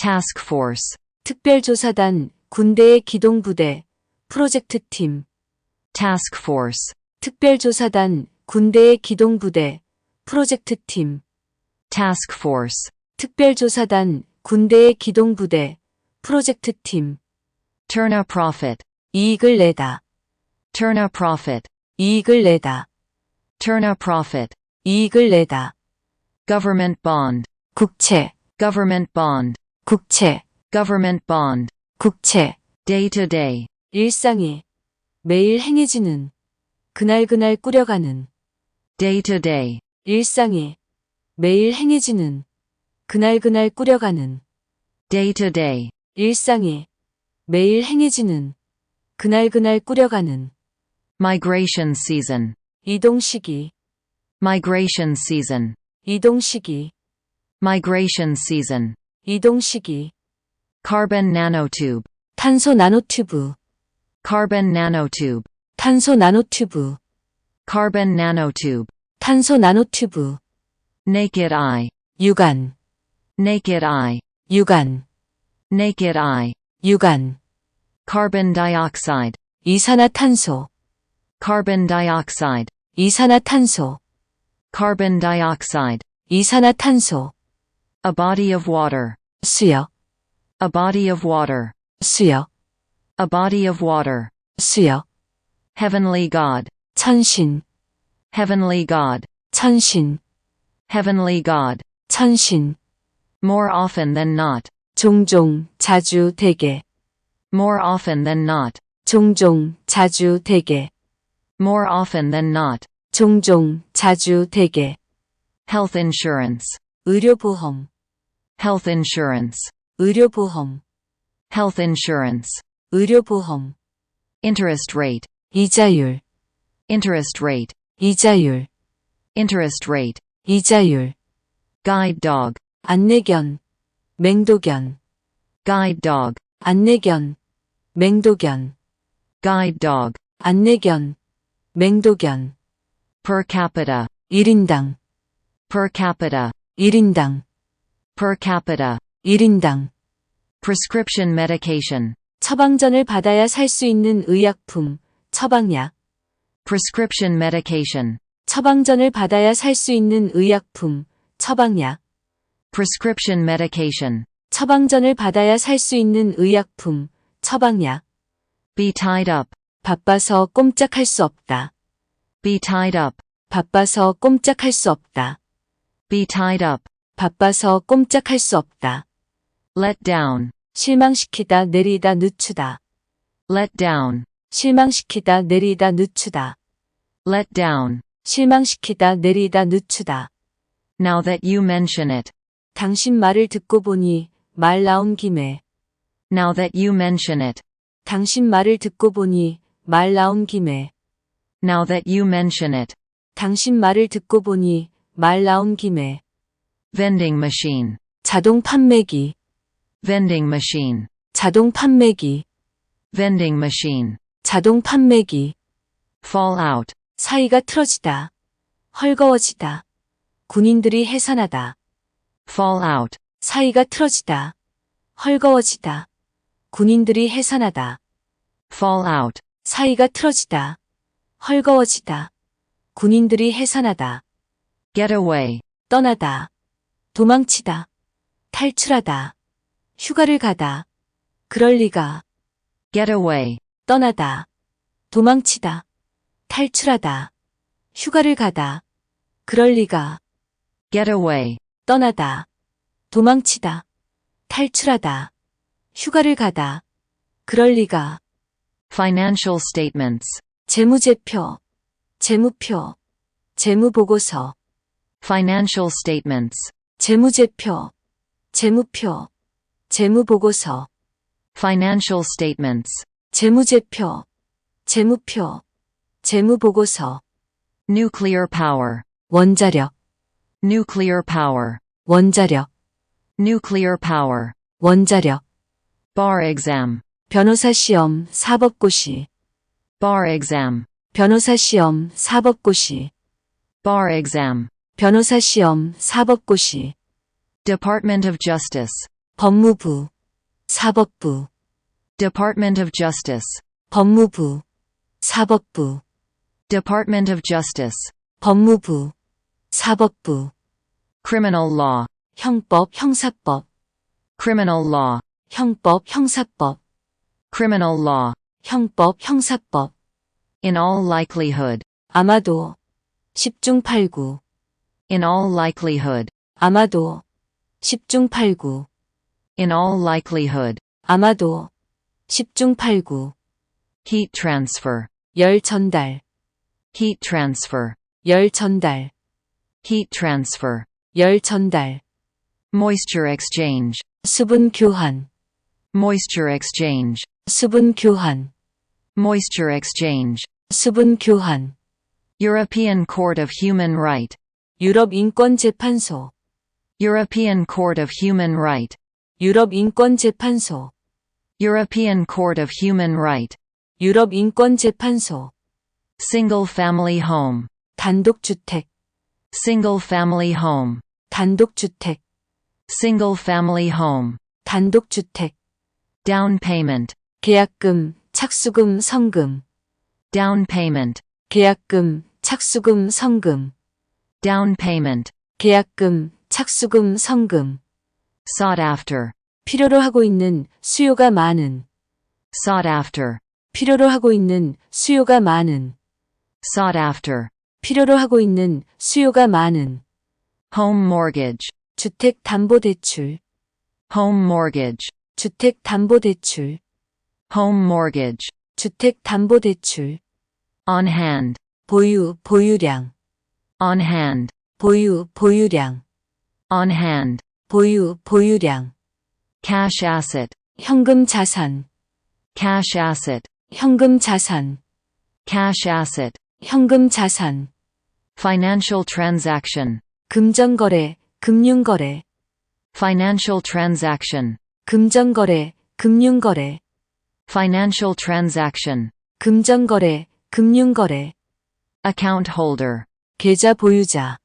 task force, 특별조사단, 군대의 기동부대, 프로젝트팀. task force, 특별조사단, 군대의 기동부대, 프로젝트팀. task force, 특별조사단, 군대의 기동부대, 프로젝트팀. turn a profit, 이익을 내다. turn a profit, 이익을 내다. turn a profit, 이익을 내다. government bond, 국채, government bond, 국채, government bond, 국채. day to day, 일상이 매일 행해지는, 그날그날 꾸려가는. day to day, 일상이 매일 행해지는, 그날그날 꾸려가는. day to day, 일상이 매일 행해지는, 그날그날 꾸려가는. migration season, 이동시기, migration season, 이동시기, migration season, 이동시기. carbon nanotube, 탄소 나노튜브, carbon nanotube, 탄소 나노튜브, carbon nanotube, 탄소 나노튜브. naked eye, 유관, naked eye, 유관, naked eye, 유관. carbon dioxide, 이산화탄소, carbon dioxide, 이산화탄소, carbon dioxide, 이산화탄소. a body of water, 수역, a body of water, 수역, a body of water, 수역. heavenly God, 천신, heavenly God, 천신, heavenly God, 천신. more often than not, 종종, 자주, 대개. more often than not, 종종, 자주, 대개. more often than not, 종종, 자주, 대개. health insurance, 의료보험, health insurance, 의료보험, health insurance, 의료보험. interest rate, 이자율, interest rate, 이자율, interest rate, 이자율. guide dog, 안내견, 맹도견, guide dog, 안내견, 맹도견, guide dog, 안내견, 맹도견. per capita, 1인당, per capita, 1인당, per capita, 1인당. prescription medication, 처방전을 받아야 살 수 있는 의약품, 처방약. prescription medication, 처방전을 받아야 살 수 있는 의약품, 처방약. prescription medication, 처방전을 받아야 살 수 있는 의약품, 처방약. be tied up, 바빠서 꼼짝할 수 없다. be tied up, 바빠서 꼼짝할 수 없다. be tied up, 바빠서 꼼짝할 수 없다. let down, 실망시키다, 내리다, 늦추다. let down, 실망시키다, 내리다, 늦추다. let down, 실망시키다, 내리다, 늦추다. now that you mention it, 당신 말을 듣고 보니 말 나온 김에. now that you mention it, 당신 말을 듣고 보니 말 나온 김에. now that you mention it, 당신 말을 듣고 보니 말 나온 김에. vending machine, 자동 판매기, vending machine, 자동 판매기, vending machine, 자동 판매기. fall out, 사이가 틀어지다, 헐거워지다. 군인들이 해산하다. fall out, 사이가 틀어지다, 헐거워지다. 군인들이 해산하다. fall out, 사이가 틀어지다, 헐거워지다. 군인들이 해산하다. get away, 떠나다, 도망치다, 탈출하다, 휴가를 가다. 그럴 리가. get away, 떠나다, 도망치다, 탈출하다, 휴가를 가다. 그럴 리가. get away, 떠나다, 도망치다, 탈출하다, 휴가를 가다. 그럴 리가. financial statements, 재무제표, 재무표, 재무보고서. financial statements, 재무제표, 재무표, 재무보고서. financial statements, 재무제표, 재무표, 재무보고서. nuclear power, 원자력, nuclear power, 원자력, nuclear power, 원자력. bar exam, 변호사 시험, 사법고시. bar exam, 변호사 시험, 사법고시. bar exam, 변호사 시험, 사법고시. Department of Justice, 법무부, 사법부, Department of Justice, 법무부, 사법부, Department of Justice, 법무부, 사법부, Criminal Law, 형법, 형사법, Criminal Law, 형법, 형사법, Criminal Law, 형법, 형사법, in all likelihood, 아마도, 10중 8구, in all likelihood, 아마도, 10중 8구, in all likelihood, 아마도, 10중 8구, heat transfer, 열 전달, heat transfer, 열 전달, heat transfer, 열 전달, moisture exchange, 수분 교환, moisture exchange, 수분 교환, moisture exchange, 수분 교환, European Court of Human Right, 유럽 인권 재판소, European Court of Human Right, 유럽 인권 재판소, European Court of Human Right, 유럽 인권 재판소, single family home, 단독주택, single family home, 단독주택, single family home, 단독주택, down payment, 계약금, 착수금, 성금, down payment, 계약금, 착수금, 성금, down payment, 계약금, 착수금, 성금, sought after, 필요로 하고 있는, 수요가 많은, sought after, 필요로 하고 있는, 수요가 많은, sought after, 필요로 하고 있는, 수요가 많은, home mortgage, 주택담보대출, home mortgage, 주택담보대출, home mortgage, 주택담보대출, on hand, 보유, 보유량, on hand, 보유, 보유량, on hand, 보유, 보유량, cash asset, 현금 자산, cash asset, 현금 자산, cash asset, 현금 자산, financial transaction, 금전거래, 금융거래, financial transaction, 금전거래, 금융거래, financial transaction, 금전거래, 금융거래, account holder, 계좌 보유자,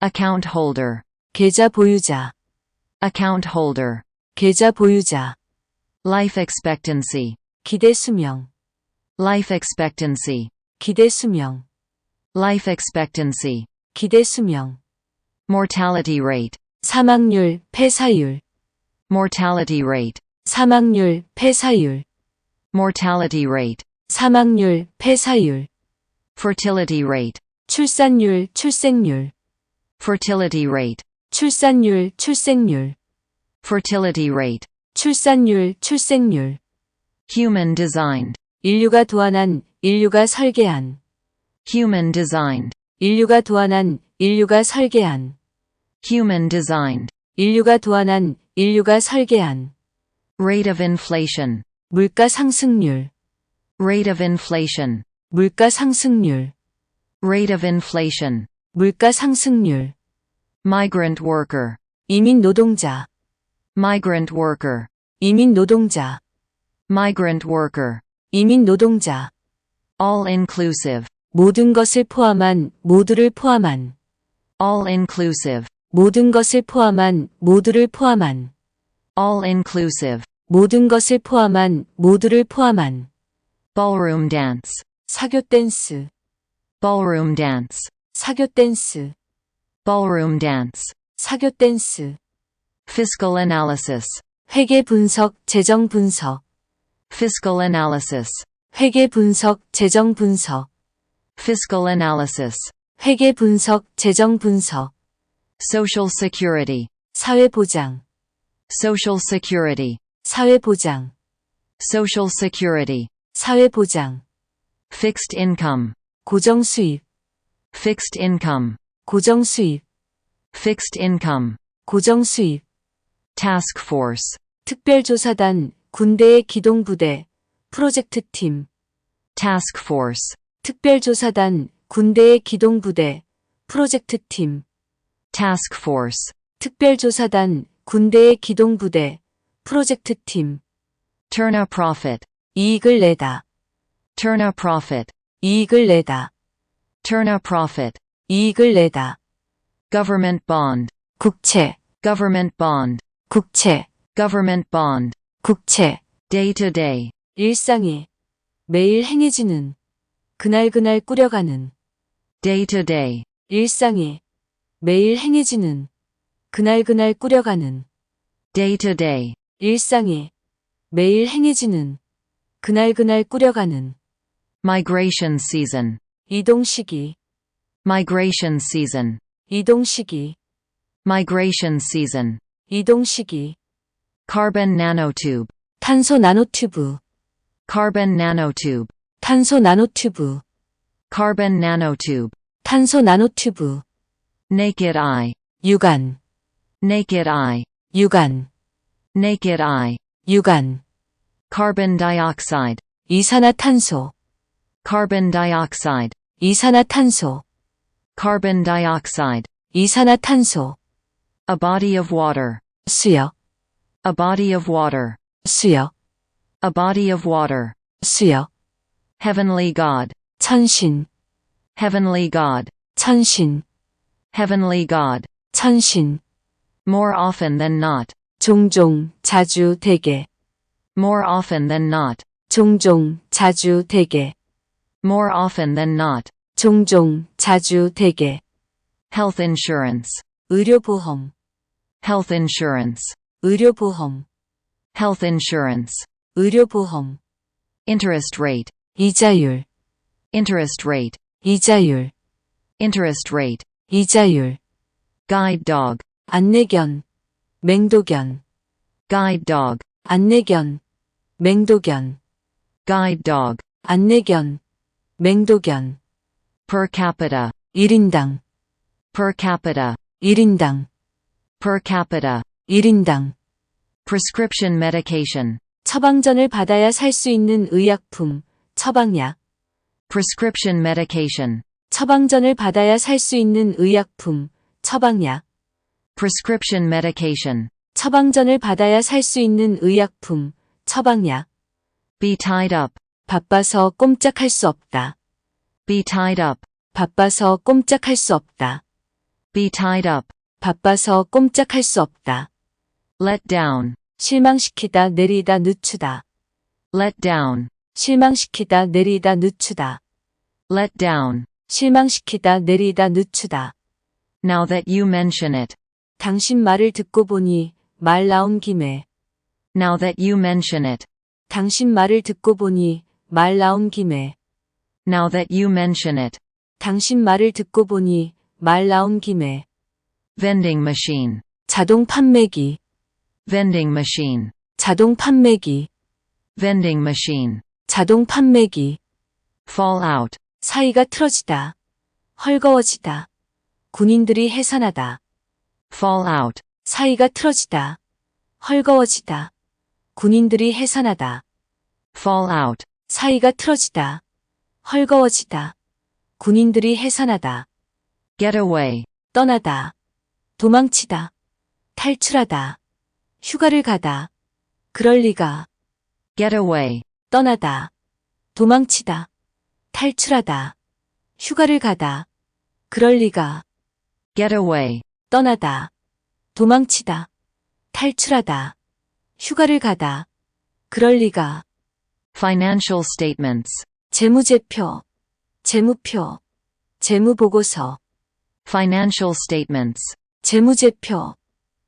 account holder, 계좌 보유자, account holder, 계좌 보유자, life expectancy, 기대 수명, life expectancy, 기대 수명, life expectancy, 기대 수명, mortality rate, 사망률, 폐사율, mortality rate, 사망률, 폐사율, mortality rate, 사망률, 폐사율, fertility rate, 출산율, 출생률, fertility rate, 출산율, 출생률, fertility rate, 출산율, 출생률, human designed, 인류가 도안한, 인류가 설계한, human designed, 인류가 도안한, 인류가 설계한, human designed, 인류가 도안한, 인류가 설계한, rate of inflation, 물가 상승률, rate of inflation, 물가 상승률, rate of inflation, 물가 상승률, migrant worker, 이민 노동자, migrant worker, 이민 노동자, migrant worker, 이민 노동자, all inclusive, 모든 것을 포함한, 모두를 포함한, all inclusive, 모든 것을 포함한, 모두를 포함한, all inclusive, 모든 것을 포함한, 모두를 포함한, ballroom dance, 사교 댄스, ballroom dance, 사교 댄스, ballroom dance, 사교 댄스, fiscal analysis, 회계 분석, 재정 분석, fiscal analysis, 회계 분석, 재정 분석, fiscal analysis, 회계 분석, 재정 분석, social security, 사회보장, social security, 사회보장, social security, 사회보장, fixed income, 고정수입, fixed income, 고정수입, fixed income, 고정수입, task force, 특별조사단, 군대의 기동부대, 프로젝트팀, task force, 특별조사단, 군대의 기동부대, 프로젝트팀, task force, 특별조사단, 군대의 기동부대, 프로젝트팀, turn a profit, 이익을 내다, turn a profit, 이익을 내다, turn a profit, 이익을 내다, government bond, 국채, government bond, 국채, government bond, 국채, day to day, 일상에, 매일 행해지는, 그날그날 꾸려가는, day to day, 일상에, 매일 행해지는, 그날그날 꾸려가는, day to day, 일상에, 매일 행해지는, 그날그날 꾸려가는, migration season, 이동 시기, migration season, 이동 시기, migration season, 이동 시기, carbon nanotube, 탄소 나노튜브, carbon nanotube, 탄소 나노튜브, carbon nanotube, 탄소 나노튜브, naked eye, 유관, naked eye, 유관, naked eye, 유관, carbon dioxide, 이산화탄소, carbon dioxide, 이산화탄소, carbon dioxide, 이산화탄소, a body of water, 수역, a body of water, 수역, a body of water, 수역, heavenly God, 천신, heavenly God, 천신, heavenly God, 천신, more often than not, 종종, 자주, 대개, more often than not, 종종, 자주, 대개, more often than not, 종종, 자주, 대개, health insurance, 의료보험, health insurance, 의료보험, health insurance, 의료보험, interest rate, 이자율, interest rate, 이자율, interest rate, 이자율, guide dog, 안내견, 맹도견, guide dog, 안내견, 맹도견, guide dog, 안내견, 맹도견, per capita, 1인당, per capita, 1인당, per capita, 1인당, prescription medication, 처방전을 받아야 살 수 있는 의약품, 처방약, prescription medication, 처방전을 받아야 살 수 있는 의약품, 처방약, prescription medication, 처방전을 받아야 살 수 있는 의약품, 처방약, be tied up, 바빠서 꼼짝할 수 없다. be tied up, 바빠서 꼼짝할 수 없다. be tied up, 바빠서 꼼짝할 수 없다. let down, 실망시키다 내리다 늦추다. let down, 실망시키다 내리다 늦추다. let down, 실망시키다 내리다 늦추다. now that you mention it, 당신 말을 듣고 보니 말 나온 김에. now that you mention it, 당신 말을 듣고 보니 말 나온 김에. now that you mention it, 당신 말을 듣고 보니 말 나온 김에. vending machine, 자동 판매기. vending machine, 자동 판매기. vending machine, 자동 판매기. fall out, 사이가 틀어지다. 헐거워지다. 군인들이 해산하다. fall out, 사이가 틀어지다. 헐거워지다. 군인들이 해산하다. fall out, 사이가 틀어지다. 헐거워지다. 군인들이 해산하다. get away, 떠나다. 도망치다. 탈출하다. 휴가를 가다. 그럴 리가. get away, 떠나다. 도망치다. 탈출하다. 휴가를 가다. 그럴 리가. get away, 떠나다. 도망치다. 탈출하다. 휴가를 가다. 그럴 리가. financial statements, 재무제표. 재무표. 재무보고서. financial statements, 재무제표.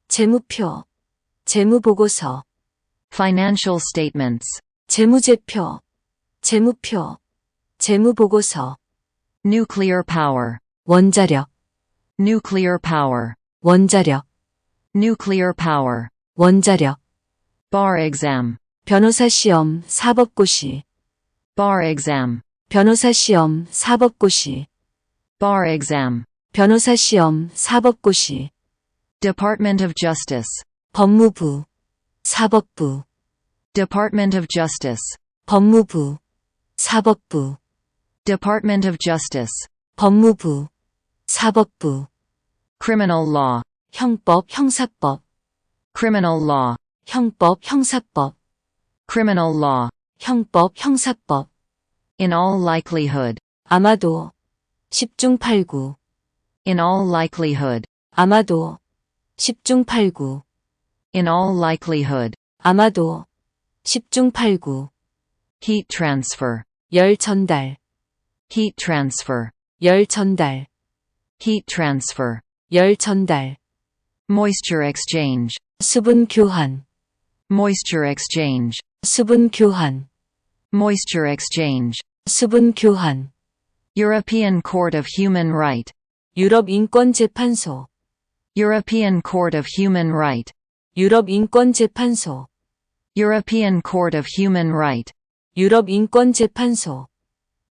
재무표. 재무보고서. financial statements, 재무제표. 재무표. 재무보고서. nuclear power, 원자력. nuclear power, 원자력. nuclear power, 원자력. bar exam, 변호사 시험 사법고시. bar exam, 변호사 시험 사법고시. bar exam, 변호사 시험 사법고시. Department of Justice, 법무부. 사법부. Department of Justice, 법무부. 사법부. Department of Justice, 법무부. 사법부. criminal law, 형법 형사법. criminal law, 형법 형사법. criminal law, 형법 형사법. in all likelihood, 아마도. 10중 8구. in all likelihood, 아마도. 10중 8구. In all likelihood. 아마도. 10중 8구. Heat transfer. 열 전달. Heat transfer. 열 전달. Heat transfer. 열 전달. Moisture exchange. 수분 교환. Moisture exchange. 수분 교환. Moisture exchange. 수분 교환. European Court of Human Right. 유럽 인권 재판소. European Court of Human Right. 유럽 인권 재판소. European Court of Human Right. 유럽 인권 재판소.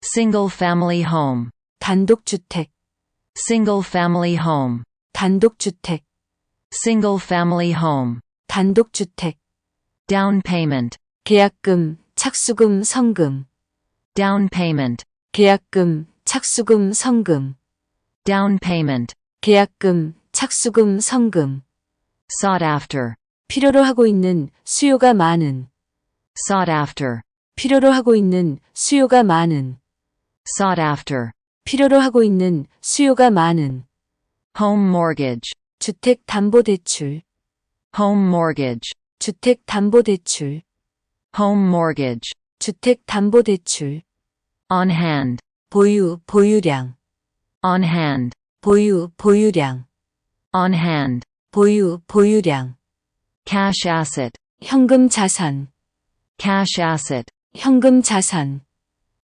Single family home. 단독주택. Single family home. 단독주택. Single family home. 단독주택. Down payment. 계약금, 착수금, 성금. Down payment. 계약금, 착수금, 성금. Down payment. 계약금, 착수금, 성금. Sought after. 필요로 하고 있는, 수요가 많은. Sought after. 필요로 하고 있는, 수요가 많은. Sought after. 필요로 하고 있는, 수요가 많은. Home mortgage. 주택담보대출. Home mortgage. 주택담보대출. Home mortgage. 주택담보대출. On hand. 보유, 보유량. On hand. 보유, 보유량. On hand. 보유, 보유량. Cash asset. 현금 자산. Cash asset. 현금 자산.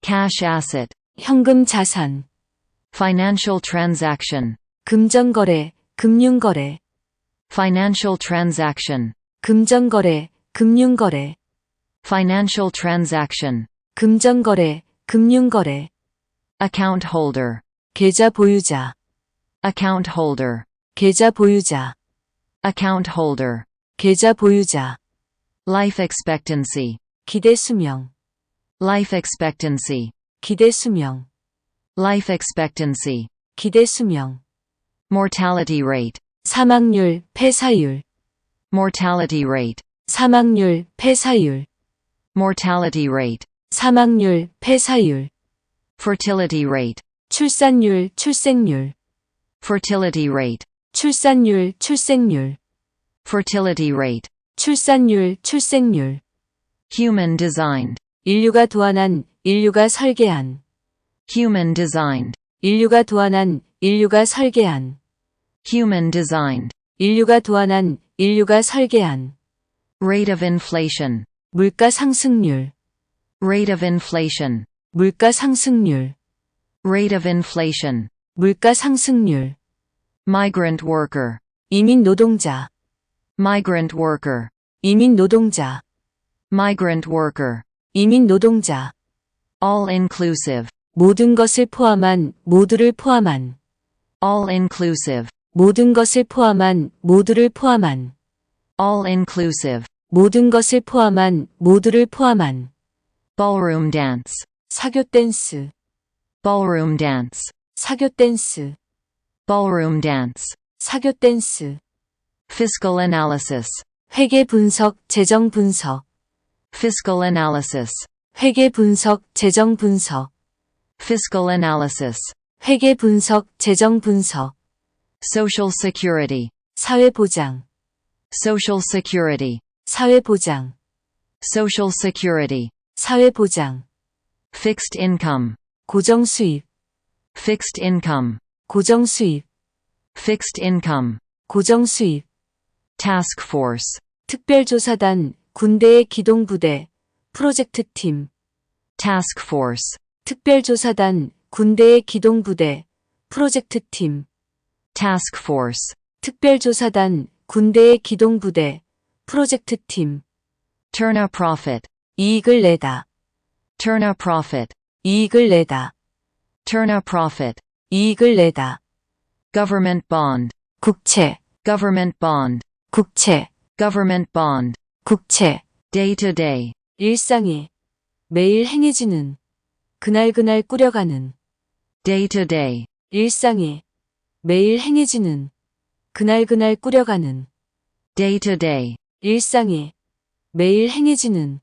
Cash asset. 현금 자산. Financial transaction. 금전거래, 금융거래. Financial transaction. 금전거래, 금융거래. Financial transaction. 금전거래, 금융거래. Account holder. 계좌 보유자. Account holder. 계좌 보유자. Account holder. 계좌 보유자. Life expectancy. 기대 수명. Life expectancy. 기대 수명. Life expectancy. 기대 수명. Mortality rate. 사망률, 폐사율. Mortality rate. 사망률, 폐사율. Mortality rate. 사망률, 폐사율. Fertility rate. 출산율, 출생률. Fertility rate. 출산율, 출생률. Fertility rate. 출산율, 출생률. Human designed. 인류가 도안한, 인류가 설계한. Human designed. 인류가 도안한, 인류가 설계한. Human designed. 인류가 도안한, 인류가 설계한. Rate of inflation. 물가 상승률. Rate of inflation. 물가 상승률. Rate of inflation. 물가 상승률. Migrant worker. 이민 노동자. Migrant worker. 이민 노동자. Migrant worker. 이민 노동자. All inclusive. 모든 것을 포함한, 모두를 포함한. All inclusive. 모든 것을 포함한, 모두를 포함한. All inclusive. 모든 것을 포함한, 모두를 포함한. Ballroom dance. 사교 댄스. Ballroom dance. 사교 댄스. Ballroom dance. 사교 댄스. Fiscal analysis. 회계 분석, 재정 분석. Fiscal analysis. 회계 분석, 재정 분석. Fiscal analysis. 회계 분석, 재정 분석. Social security. 사회보장. Social security. 사회보장. Social security. 사회보장. Fixed income. 고정수입. Fixed income. 고정수입. Fixed income. 고정수입. Task force. 특별조사단, 군대의 기동부대, 프로젝트팀. Task force. 특별조사단, 군대의 기동부대, 프로젝트팀. Task force. 특별조사단, 군대의 기동부대, 프로젝트팀. Turn a profit. 이익을 내다. Turn a profit. 이익을 내다. Turn a profit. 이익을 내다. Government bond. 국채. Government bond. 국채. Government bond. 국채. Day to day. 일상에. 매일 행해지는. 그날그날 꾸려가는. Day to day. 일상에. 매일 행해지는. 그날그날 꾸려가는. Day to day. 일상에. 매일 행해지는.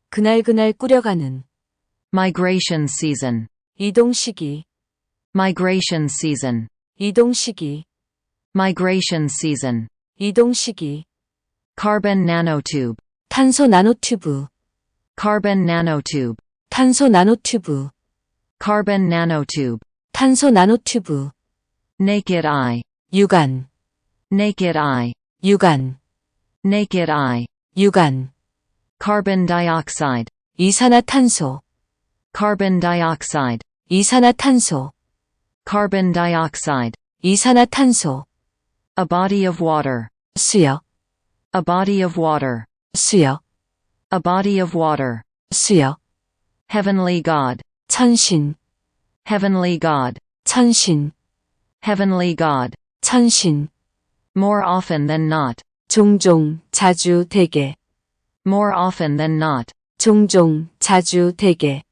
그날그날 꾸려가는. Migration season. 이동시기. Migration season. 이동시기. Migration season. 이동시기. Carbon nanotube. 탄소 나노튜브, Carbon nanotube. 탄소 나노튜브, Carbon nanotube. 탄소 나노튜브. Naked eye. 유관, Naked eye. 유관, Naked eye. 유관. Carbon dioxide. 이산화탄소, Carbon dioxide. 이산화탄소, Carbon dioxide. 이산화탄소. A body of water. 수역, A body of water. 수역, A body of water. 수역. Heavenly God. 천신, Heavenly God. 천신, Heavenly God. 천신. More often than not. 종종, 자주, 대개. More often than not. 종종, 자주, 대개.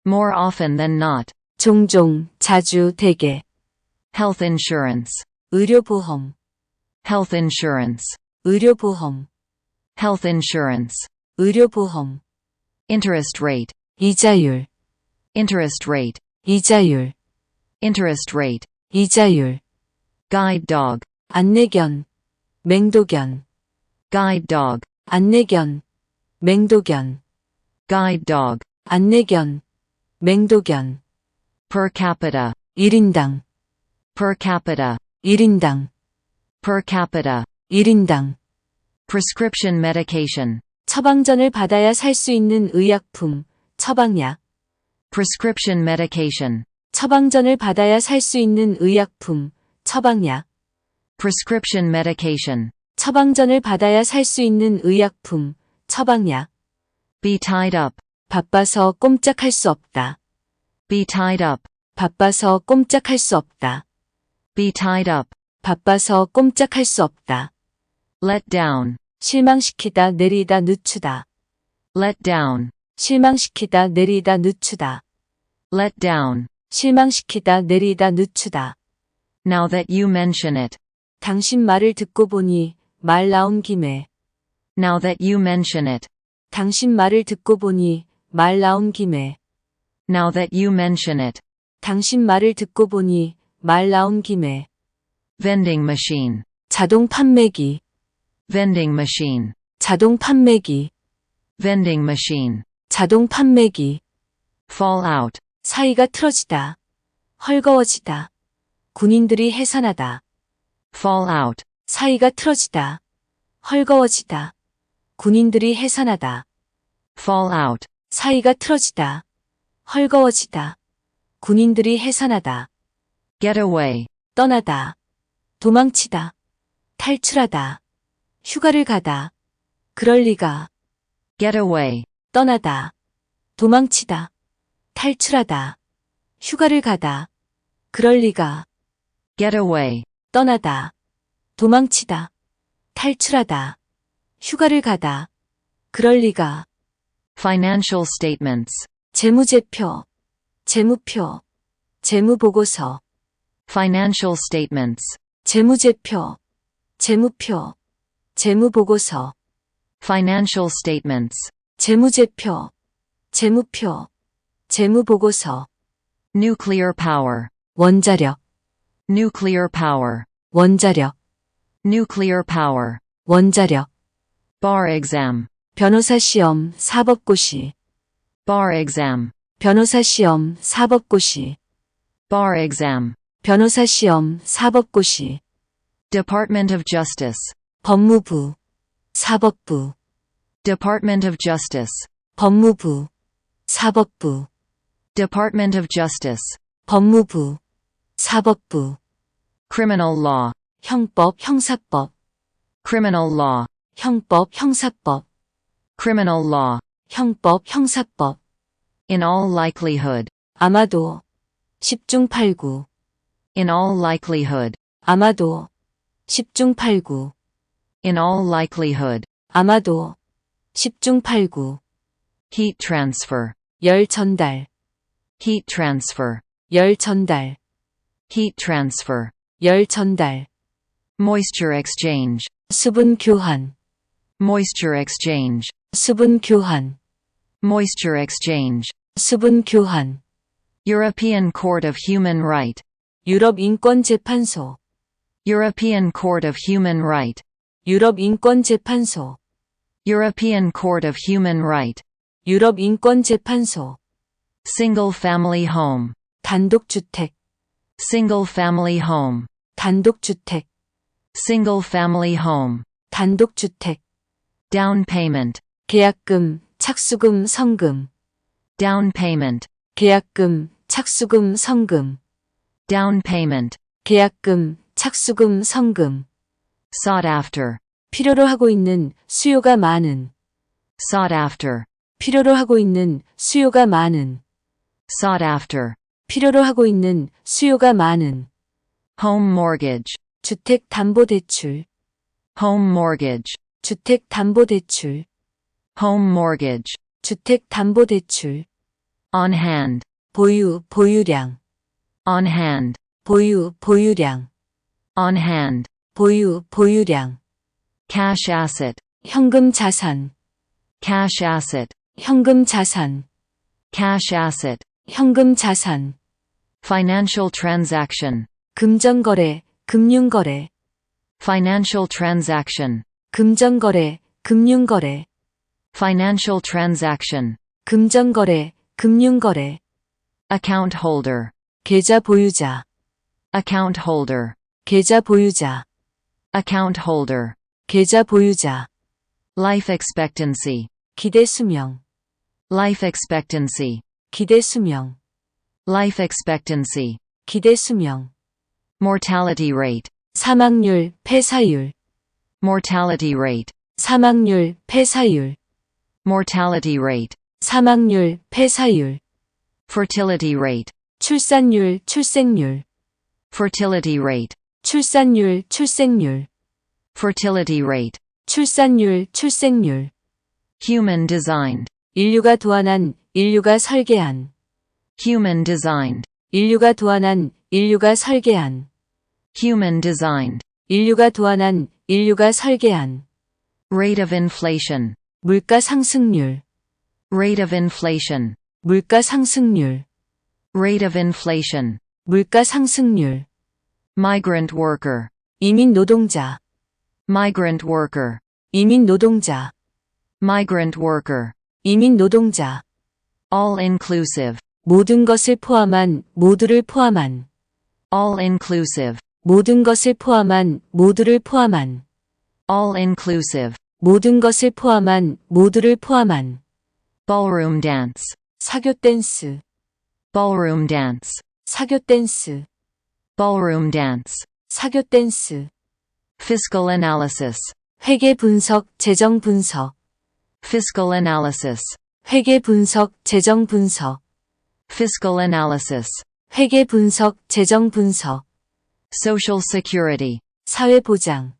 More often than not. 종종, 자주, 대개. Health insurance. 의료보험, Health insurance. 의료보험, Health insurance. 의료보험. Interest rate. 이자율, Interest rate. 이자율, Interest rate. 이자율. Guide dog. 안내견, 맹도견. Guide dog. 안내견, 맹도견. Guide dog. 안내견, 맹도견. Per capita. 1인당, Per capita. 1인당, Per capita. 1인당. Prescription medication. 처방전을 받아야 살 수 있는 의약품, 처방약. Prescription medication. 처방전을 받아야 살 수 있는 의약품, 처방약. Prescription medication. 처방전을 받아야 살 수 있는 의약품, 처방약. Be tied up. 바빠서 꼼짝할 수 없다. Be tied up. 바빠서 꼼짝할 수 없다. Be tied up. 바빠서 꼼짝할 수 없다. Let down. 실망시키다, 내리다, 늦추다. Let down. 실망시키다, 내리다, 늦추다. Let down. 실망시키다, 내리다, 늦추다. Now that you mention it. 당신 말을 듣고 보니 말 나온 김에. Now that you mention it. 당신 말을 듣고 보니 말 나온 김에. Now that you mention it. 당신 말을 듣고 보니 말 나온 김에. Vending machine. 자동 판매기, Vending machine. 자동 판매기, Vending machine. 자동 판매기. Fall out. 사이가 틀어지다, 헐거워지다. 군인들이 해산하다. Fall out. 사이가 틀어지다, 헐거워지다. 군인들이 해산하다. Fall out. 사이가 틀어지다, 헐거워지다. 군인들이 해산하다. Get away. 떠나다, 도망치다, 탈출하다, 휴가를 가다. 그럴 리가. Get away. 떠나다, 도망치다, 탈출하다, 휴가를 가다. 그럴 리가. Get away. 떠나다, 도망치다, 탈출하다, 휴가를 가다. 그럴 리가. Financial statements. 재무제표, 재무표, 재무보고서. Financial statements. 재무제표, 재무표, 재무보고서. Financial statements. 재무제표, 재무표, 재무보고서. Nuclear power. 원자력, Nuclear power. 원자력, Nuclear power. 원자력. Bar exam. 변호사 시험, 사법고시. Bar exam. 변호사 시험, 사법고시. Bar exam. 변호사 시험, 사법고시. Department of Justice. 법무부, 사법부. Department of Justice. 법무부, 사법부. Department of Justice. 법무부, 사법부. Criminal law. 형법, 형사법. Criminal law. 형법, 형사법. Criminal law. 형법, 형사법. In all likelihood. 아마도. 10중 8구. In all likelihood. 아마도. 10중 8구. In all likelihood. 아마도. 10중 8구. Heat transfer. 열 전달. Heat transfer. 열 전달. Heat transfer. 열 전달. Moisture exchange. 수분 교환. Moisture exchange. 수분 교환. Moisture exchange. 수분 교환. European Court of Human Right. 유럽 인권 재판소. European Court of Human Right. 유럽 인권 재판소. European Court of Human Right. 유럽 인권 재판소. Single family home. 단독주택. Single family home. 단독주택. Single family home. 단독주택. Down payment. 계약금, 착수금, 성금. Down payment. 계약금, 착수금, 성금. Down payment. 계약금, 착수금, 성금. Sought after. 필요로 하고 있는, 수요가 많은. Sought after. 필요로 하고 있는, 수요가 많은. Sought after. 필요로 하고 있는, 수요가 많은. Home mortgage. 주택담보대출. Home mortgage. 주택담보대출. Home mortgage. 주택담보대출. On hand. 보유, 보유량. On hand. 보유, 보유량. On hand. 보유, 보유량. Cash asset. 현금 자산. Cash asset. 현금 자산. Cash asset. 현금 자산. Financial transaction. 금전거래, 금융거래. Financial transaction. 금전거래, 금융거래. Financial transaction. 금전거래, 금융거래. Account holder. 계좌 보유자. Account holder. 계좌 보유자. Account holder. 계좌 보유자. Life expectancy. 기대 수명. Life expectancy. 기대 수명. Life expectancy. 기대 수명. Mortality rate. 사망률, 폐사율. Mortality rate. 사망률, 폐사율. Mortality rate. 사망률, 폐사율. Fertility rate. 출산율, 출생률. Fertility rate. 출산율, 출생률. Fertility rate. 출산율, 출생률. Human designed. 인류가 도안한, 인류가 설계한. Human designed. 인류가 도안한, 인류가 설계한. Human designed. 인류가 도안한, 인류가 설계한. Rate of inflation. 물가 상승률. Rate of inflation. 물가 상승률. Rate of inflation. 물가 상승률. Migrant worker. 이민 노동자. Migrant worker. 이민 노동자. Migrant worker. 이민 노동자. All inclusive. 모든 것을 포함한, 모두를 포함한. All inclusive. 모든 것을 포함한, 모두를 포함한. All inclusive. 모든 것을 포함한, 모두를 포함한. Ballroom dance. 사교 댄스. Ballroom dance. 사교 댄스. Ballroom dance. 사교 댄스. Fiscal analysis. 회계 분석, 재정 분석. Fiscal analysis. 회계 분석, 재정 분석. Fiscal analysis. 회계 분석, 재정 분석. Social security. 사회보장.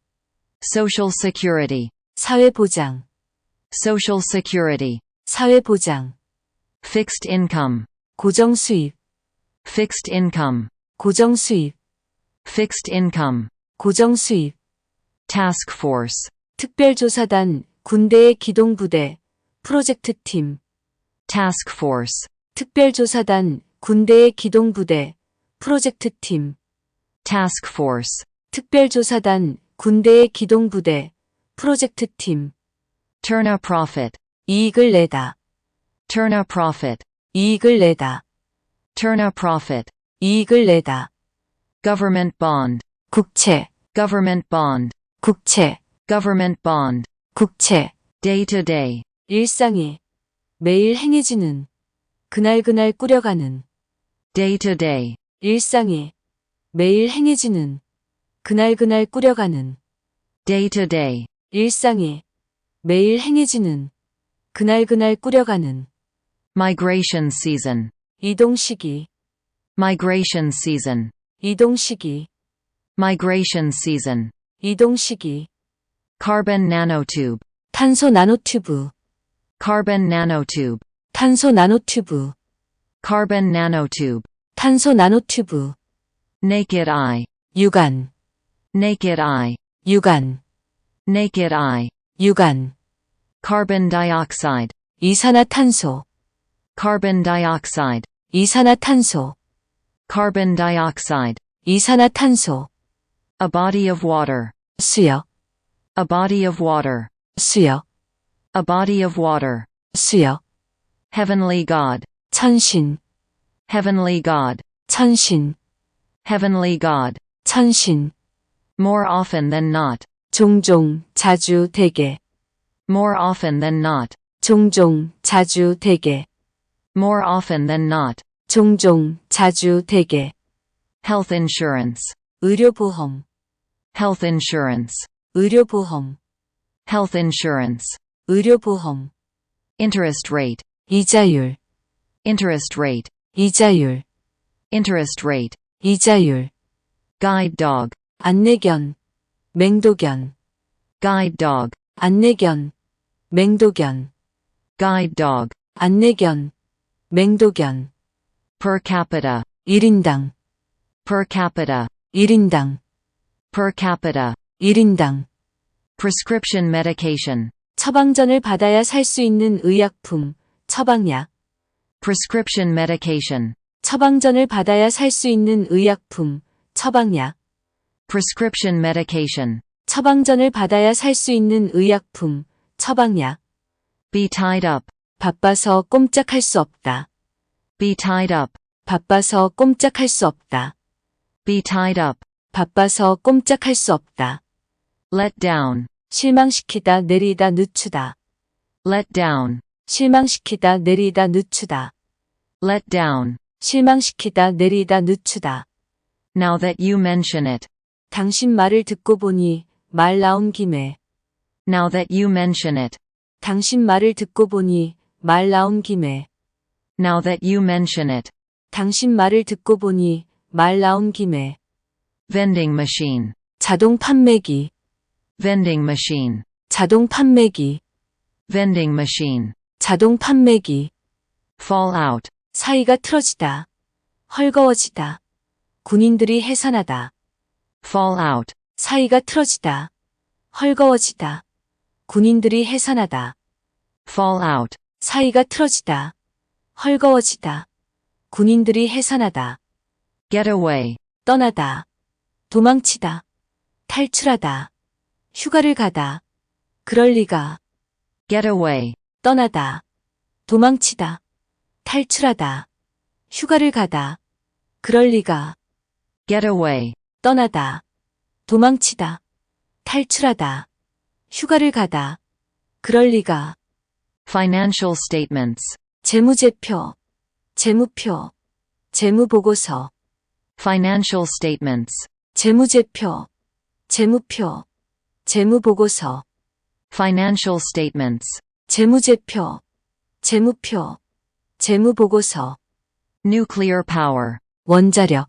Social security. 사회보장. Social security. 사회보장. Fixed income. 고정수입. Fixed income. 고정수입. Fixed income. 고정수입. Task force. 특별조사단, 군대의 기동부대, 프로젝트팀. Task force. 특별조사단, 군대의 기동부대, 프로젝트팀. Task force. 특별조사단, 군대의 기동부대, 프로젝트팀. Turn a profit. 이익을 내다. Turn a profit. 이익을 내다. Turn a profit. 이익을 내다. Government bond. 국채. Government bond. 국채. Government bond. 국채. Day to day. 일상에. 매일 행해지는. 그날그날 꾸려가는. Day to day. 일상에. 매일 행해지는. 그날그날 꾸려가는. Day to day. 일상에. 매일 행해지는. 그날그날 꾸려가는. Migration season. 이동시기. Migration season. 이동시기. Migration season. 이동시기. Carbon nanotube. 탄소 나노튜브. Carbon nanotube. 탄소 나노튜브. Carbon nanotube. 탄소 나노튜브. Naked eye. 유관. Naked eye. 유관. Naked eye. 유관. Carbon dioxide. 이산화탄소. Carbon dioxide. 이산화탄소. Carbon dioxide. 이산화탄소. A body of water. 수역. A body of water. 수역, A body of water. 수역, Heavenly God. 천신, Heavenly God. 천신, Heavenly God. 천신, More often than not. 종종, 자주, 대개, More often than not. 종종, 자주, 대개, More often than not. 종종, 자주, 대개, Health insurance. 의료보험, Health insurance. 의료보험, Health insurance. 의료보험, Interest rate. 이자율, Interest rate. 이자율, Interest rate. 이자율, Guide dog. 안내견, 맹도견, Guide dog. 안내견, 맹도견, Guide dog. 안내견, 맹도견, Per capita. 1인당, Per capita. 1인당, Per capita. 1인당, Prescription medication. 처방전을 받아야 살 수 있는 의약품, 처방약, Prescription medication. 처방전을 받아야 살 수 있는 의약품, 처방약, Prescription medication. 처방전을 받아야 살 수 있는 의약품, 처방약, Be tied up. 바빠서 꼼짝할 수 없다, Be tied up. 바빠서 꼼짝할 수 없다, Be tied up. 바빠서 꼼짝할 수 없다, Let down. 실망시키다 내리다 늦추다, Let down. 실망시키다 내리다 늦추다, Let down. 실망시키다 내리다 늦추다. Now that you mention it. 당신 말을 듣고 보니 말 나온 김에, Now that you mention it. 당신 말을 듣고 보니 말 나온 김에, Now that you mention it. 당신 말을 듣고 보니 말 나온 김에, Vending machine. 자동 판매기, Vending machine. 자동 판매기, Vending machine. 자동 판매기, Fall out. 사이가 틀어지다, 헐거워지다, 군인들이 해산하다, Fall out. 사이가 틀어지다, 헐거워지다, 군인들이 해산하다, Fall out. 사이가 틀어지다, 헐거워지다, 군인들이 해산하다, Get away. 떠나다, 도망치다, 탈출하다, 휴가를 가다, 그럴 리가, Get away. 떠나다, 도망치다, 탈출하다, 휴가를 가다, 그럴 리가, Get away. 떠나다, 도망치다, 탈출하다, 휴가를 가다, 그럴 리가. Financial statements. 재무제표, 재무표, 재무보고서, Financial statements. 재무제표, 재무표, 재무보고서, Financial statements. 재무제표, 재무표, 재무보고서, Nuclear power. 원자력,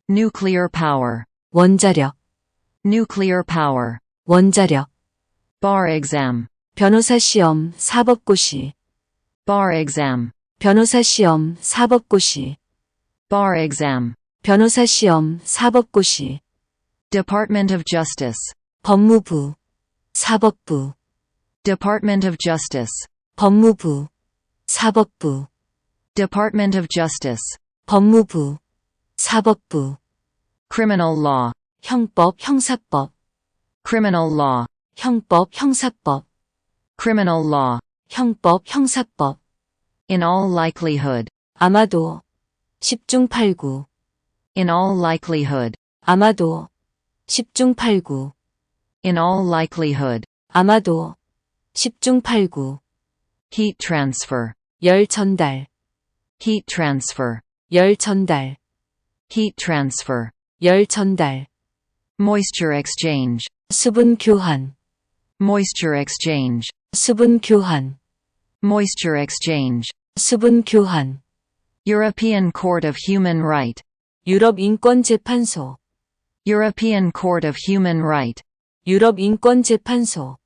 Nuclear power. 원자력, Nuclear power. 원자력, Bar exam. 변호사 시험, 사법고시, Bar exam. 변호사 시험, 사법고시, Bar exam. 변호사 시험, 사법고시, Department of Justice. 법무부, 사법부, Department of Justice. 법무부, 사법부, Department of Justice. 법무부, 사법부, Criminal law. 형법, 형사법, Criminal law. 형법, 형사법, Criminal law. 형법, 형사법, In all likelihood. 아마도, 10중 8구, In all likelihood. 아마도, 10중 8구, In all likelihood. 아마도, 10중 8구, Heat transfer. 열 전달, Heat transfer. 열 전달, Heat transfer. 열 전달, Moisture exchange. 수분 교환, Moisture exchange. 수분 교환, Moisture exchange. 수분 교환, European Court of Human Right. 유럽 인권 재판소, European Court of Human Right. 유럽 인권 재판소,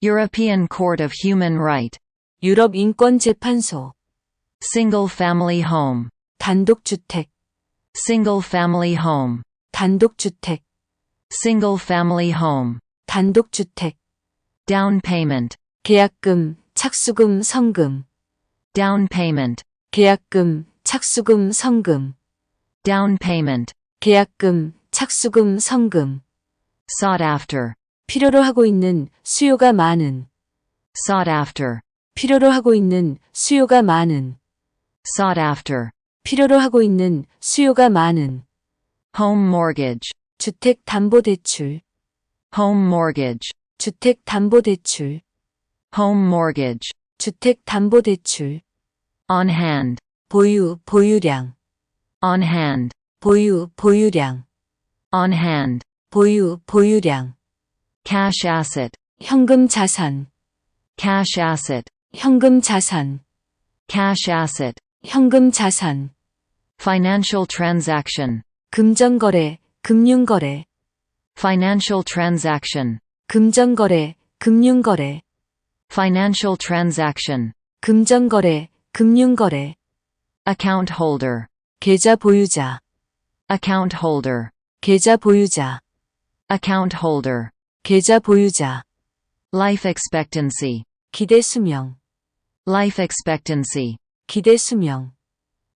European Court of Human Right. 유럽 인권 재판소, Single family home. 단독주택, Single family home. 단독주택, Single family home. 단독주택, Down payment. 계약금, 착수금, 성금, Down payment. 계약금, 착수금, 성금, Down payment. 계약금, 착수금, 성금, Sought after. 필요로 하고 있는, 수요가 많은. sought after, 필요로 하고 있는, 수요가 많은. sought after, 필요로 하고 있는, 수요가 많은. home mortgage, 주택 담보 대출. home mortgage, 주택 담보 대출. home mortgage, 주택 담보 대출. on hand, 보유, 보유량. on hand, 보유, 보유량. on hand, 보유, 보유량. cash asset, 현금 자산. cash asset, 현금 자산. cash asset, 현금 자산. financial transaction, 금전거래, 금융거래. financial transaction, 금전거래, 금융거래. financial transaction, 금전거래, 금융거래. account holder, 계좌 보유자. account holder, 계좌 보유자. account holder, 계좌 보유자. life expectancy, 기대 수명. life expectancy, 기대 수명.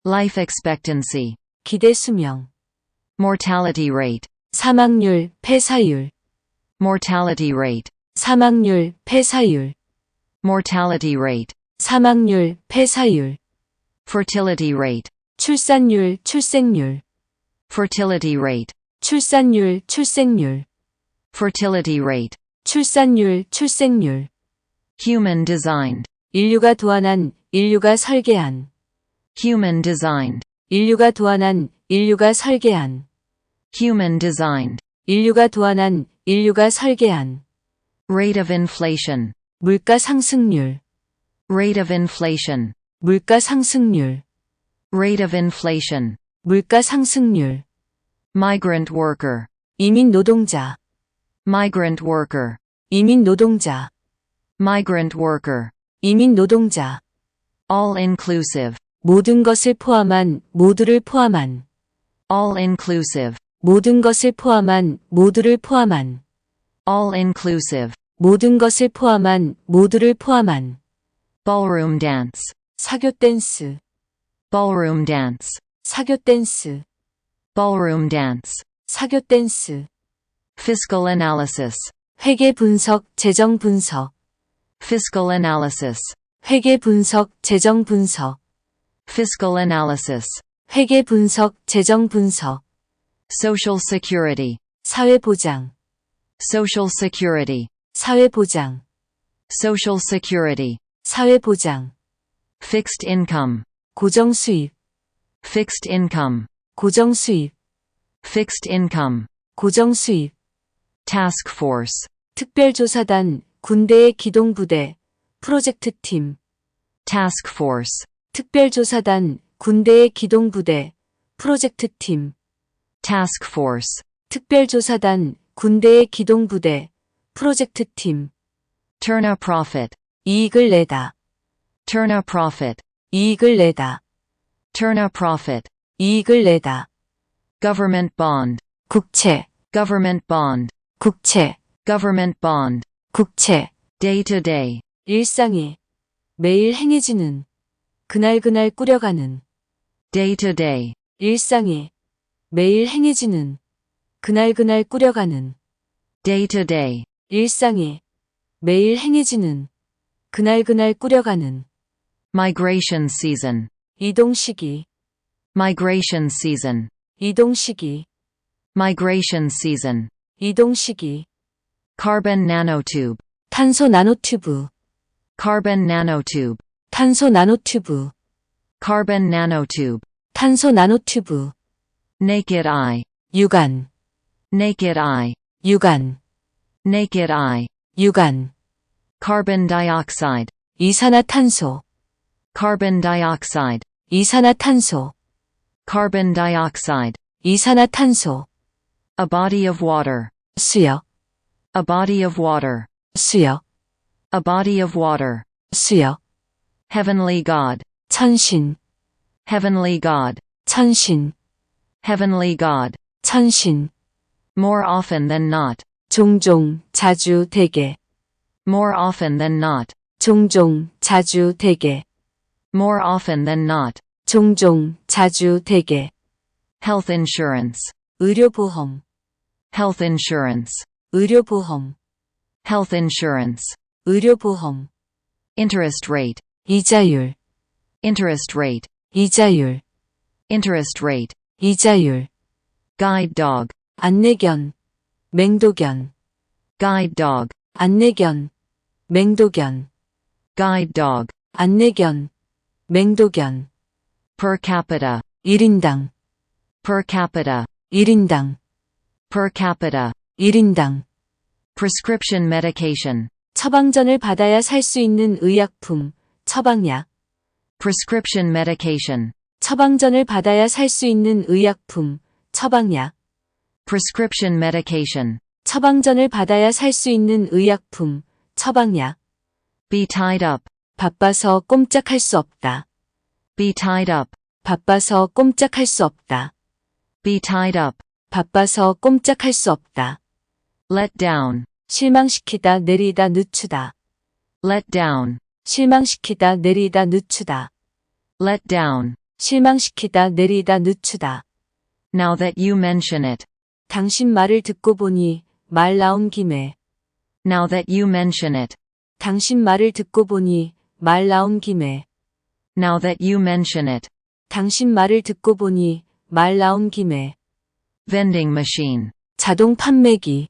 life expectancy, 기대 수명. mortality rate, 사망률, 폐사율. mortality rate, 사망률, 폐사율. mortality rate, 사망률, 폐사율. fertility rate, 출산율, 출생률. fertility rate, 출산율, 출생률. fertility rate, 출산율, 출생률. human designed, 인류가 도안한, 인류가 설계한. human designed, 인류가 도안한, 인류가 설계한. human designed, 인류가 도안한, 인류가 설계한. rate of inflation, 물가 상승률. rate of inflation, 물가 상승률. rate of inflation, 물가 상승률. migrant worker, 이민 노동자. migrant worker, 이민 노동자. migrant worker, 이민 노동자. all inclusive, 모든 것을 포함한, 모두를 포함한. all inclusive, 모든 것을 포함한, 모두를 포함한. all inclusive, 모든 것을 포함한, 모두를 포함한. ballroom dance, 사교 댄스. ballroom dance, 사교 댄스. ballroom dance, 사교 댄스. fiscal analysis, 회계 분석, 재정 분석. fiscal analysis, 회계 분석, 재정 분석. fiscal analysis, 회계 분석, 재정 분석. social security, 사회보장. social security, 사회보장. social security, 사회보장. fixed income, 고정수입. fixed income, 고정수입. fixed income, 고정수입. task force, 특별조사단, 군대의 기동부대, 프로젝트팀. task force, 특별조사단, 군대의 기동부대, 프로젝트팀. task force, 특별조사단, 군대의 기동부대, 프로젝트팀. turn a profit, 이익을 내다. turn a profit, 이익을 내다. turn a profit, 이익을 내다. government bond, 국채, government bond, 국채, government bond, 국채. day to day, 일상에 매일 행해지는, 그날그날 꾸려가는. day to day, 일상에 매일 행해지는, 그날그날 꾸려가는. day to day, 일상에 매일 행해지는, 그날그날 꾸려가는. migration season, 이동시기, migration season, 이동시기, migration season, 이동시기. carbon nanotube, 탄소 나노튜브, carbon nanotube, 탄소 나노튜브, carbon nanotube, 탄소 나노튜브. naked eye, 유관, naked eye, 유관, naked eye, 유관. carbon dioxide, 이산화탄소, carbon dioxide, 이산화탄소, carbon dioxide, 이산화탄소. a body of water, 수역, a body of water, 수역, a body of water, 수역. heavenly God, 천신, heavenly God, 천신, heavenly God, 천신. more often than not, 종종, 자주, 대개. more often than not, 종종, 자주, 대개. more often than not, 종종, 자주, 대개. health insurance, 의료보험, health insurance, 의료보험, health insurance, 의료보험, interest rate, 이자율, interest rate, 이자율, interest rate, 이자율, guide dog, 안내견, 맹도견, guide dog, 안내견, 맹도견, guide dog, 안내견, 맹도견, per capita, 1인당, per capita, 1인당, per capita, 1인당, prescription medication, 처방전을 받아야 살 수 있는 의약품, 처방약, prescription medication, 처방전을 받아야 살 수 있는 의약품, 처방약, prescription medication, 처방전을 받아야 살 수 있는 의약품, 처방약, be tied up, 바빠서 꼼짝할 수 없다. be tied up, 바빠서 꼼짝할 수 없다. be tied up, 바빠서 꼼짝할 수 없다. let down, 실망시키다 내리다 늦추다. let down, 실망시키다 내리다 늦추다. let down, 실망시키다 내리다 늦추다. now that you mention it, 당신 말을 듣고 보니 말 나온 김에. now that you mention it, 당신 말을 듣고 보니 말 나온 김에. now that you mention it, 당신 말을 듣고 보니 말 나온 김에. vending machine, 자동 판매기.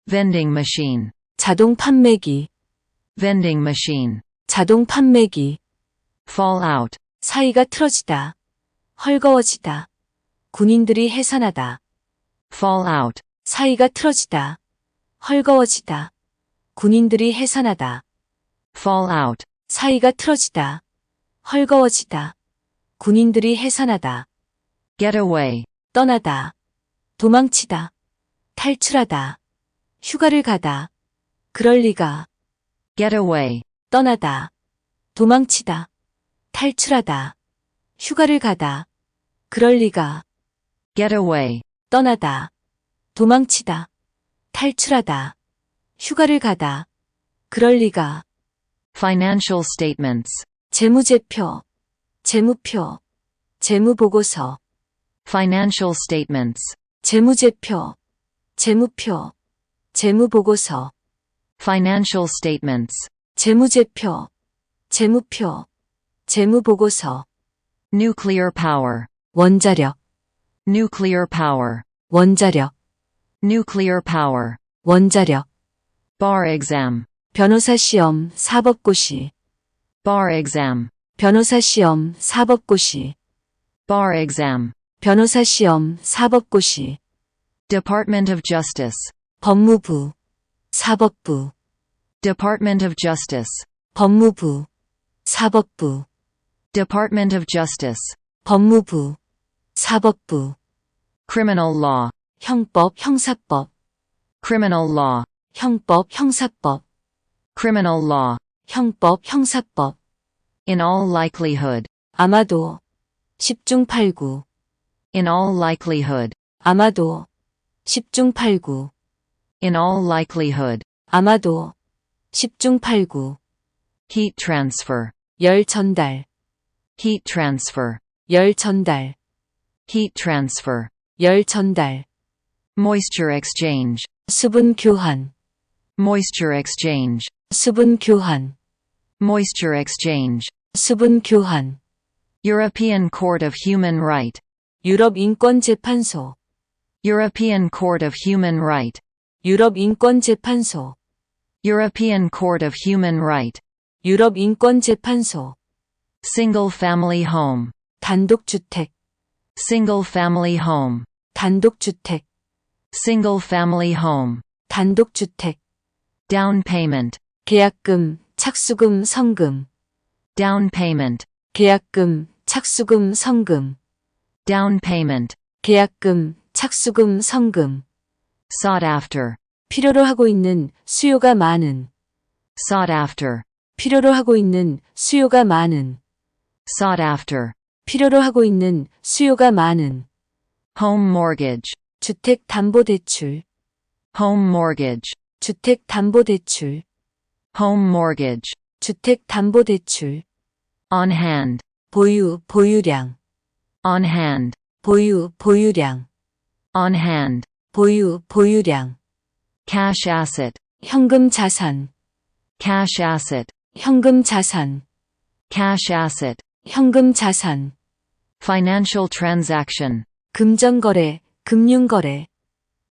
vending machine, 자동 판매기. vending machine, 자동 판매기. fall out, 사이가 틀어지다. 헐거워지다. 군인들이 해산하다. fall out, 사이가 틀어지다. 헐거워지다. 군인들이 해산하다. fall out, 사이가 틀어지다. 헐거워지다. 군인들이 해산하다. get away, 떠나다. 도망치다. 탈출하다. 휴가를 가다. 그럴 리가. get away, 떠나다. 도망치다. 탈출하다. 휴가를 가다. 그럴 리가. get away, 떠나다. 도망치다. 탈출하다. 휴가를 가다. 그럴 리가. financial statements, 재무제표, 재무표, 재무보고서, financial statements, 재무제표, 재무표, 재무보고서, financial statements, 재무제표, 재무표, 재무보고서, nuclear power, 원자력, nuclear power, 원자력, nuclear power, 원자력, bar exam, 변호사 시험, 사법고시, bar exam, 변호사 시험, 사법고시, bar exam, 변호사 시험, 사법고시, Department of Justice, 법무부, 사법부, Department of Justice, 법무부, 사법부, Department of Justice, 법무부, 사법부, criminal law, 형법, 형사법, criminal law, 형법, 형사법, criminal law, 형법, 형사법, in all likelihood, 아마도, 10중 8구, in all likelihood, 아마도, 10중 8구, in all likelihood, 아마도, 10중 8구, heat transfer, 열 전달, heat transfer, 열 전달, heat transfer, 열 전달, moisture exchange, 수분 교환, moisture exchange, 수분 교환, moisture exchange, 수분 교환, European Court of Human Right, 유럽 인권 재판소, European Court of Human Right, 유럽 인권 재판소, European Court of Human Right, 유럽 인권 재판소, single family home, 단독주택, single family home, 단독주택, single family home, 단독주택, down payment, 계약금, 착수금, 성금, down payment, 계약금, 착수금, 성금, down payment, 계약금, 착수금, 성금, sought after, 필요로 하고 있는, 수요가 많은, sought after, 필요로 하고 있는, 수요가 많은, sought after, 필요로 하고 있는, 수요가 많은, home mortgage, 주택담보대출, home mortgage, 주택담보대출, home mortgage, 주택담보대출, on hand, 보유, 보유량, on hand, 보유, 보유량, on hand, 보유, 보유량, cash asset, 현금 자산, cash asset, 현금 자산, cash asset, 현금 자산, financial transaction, 금전거래, 금융거래,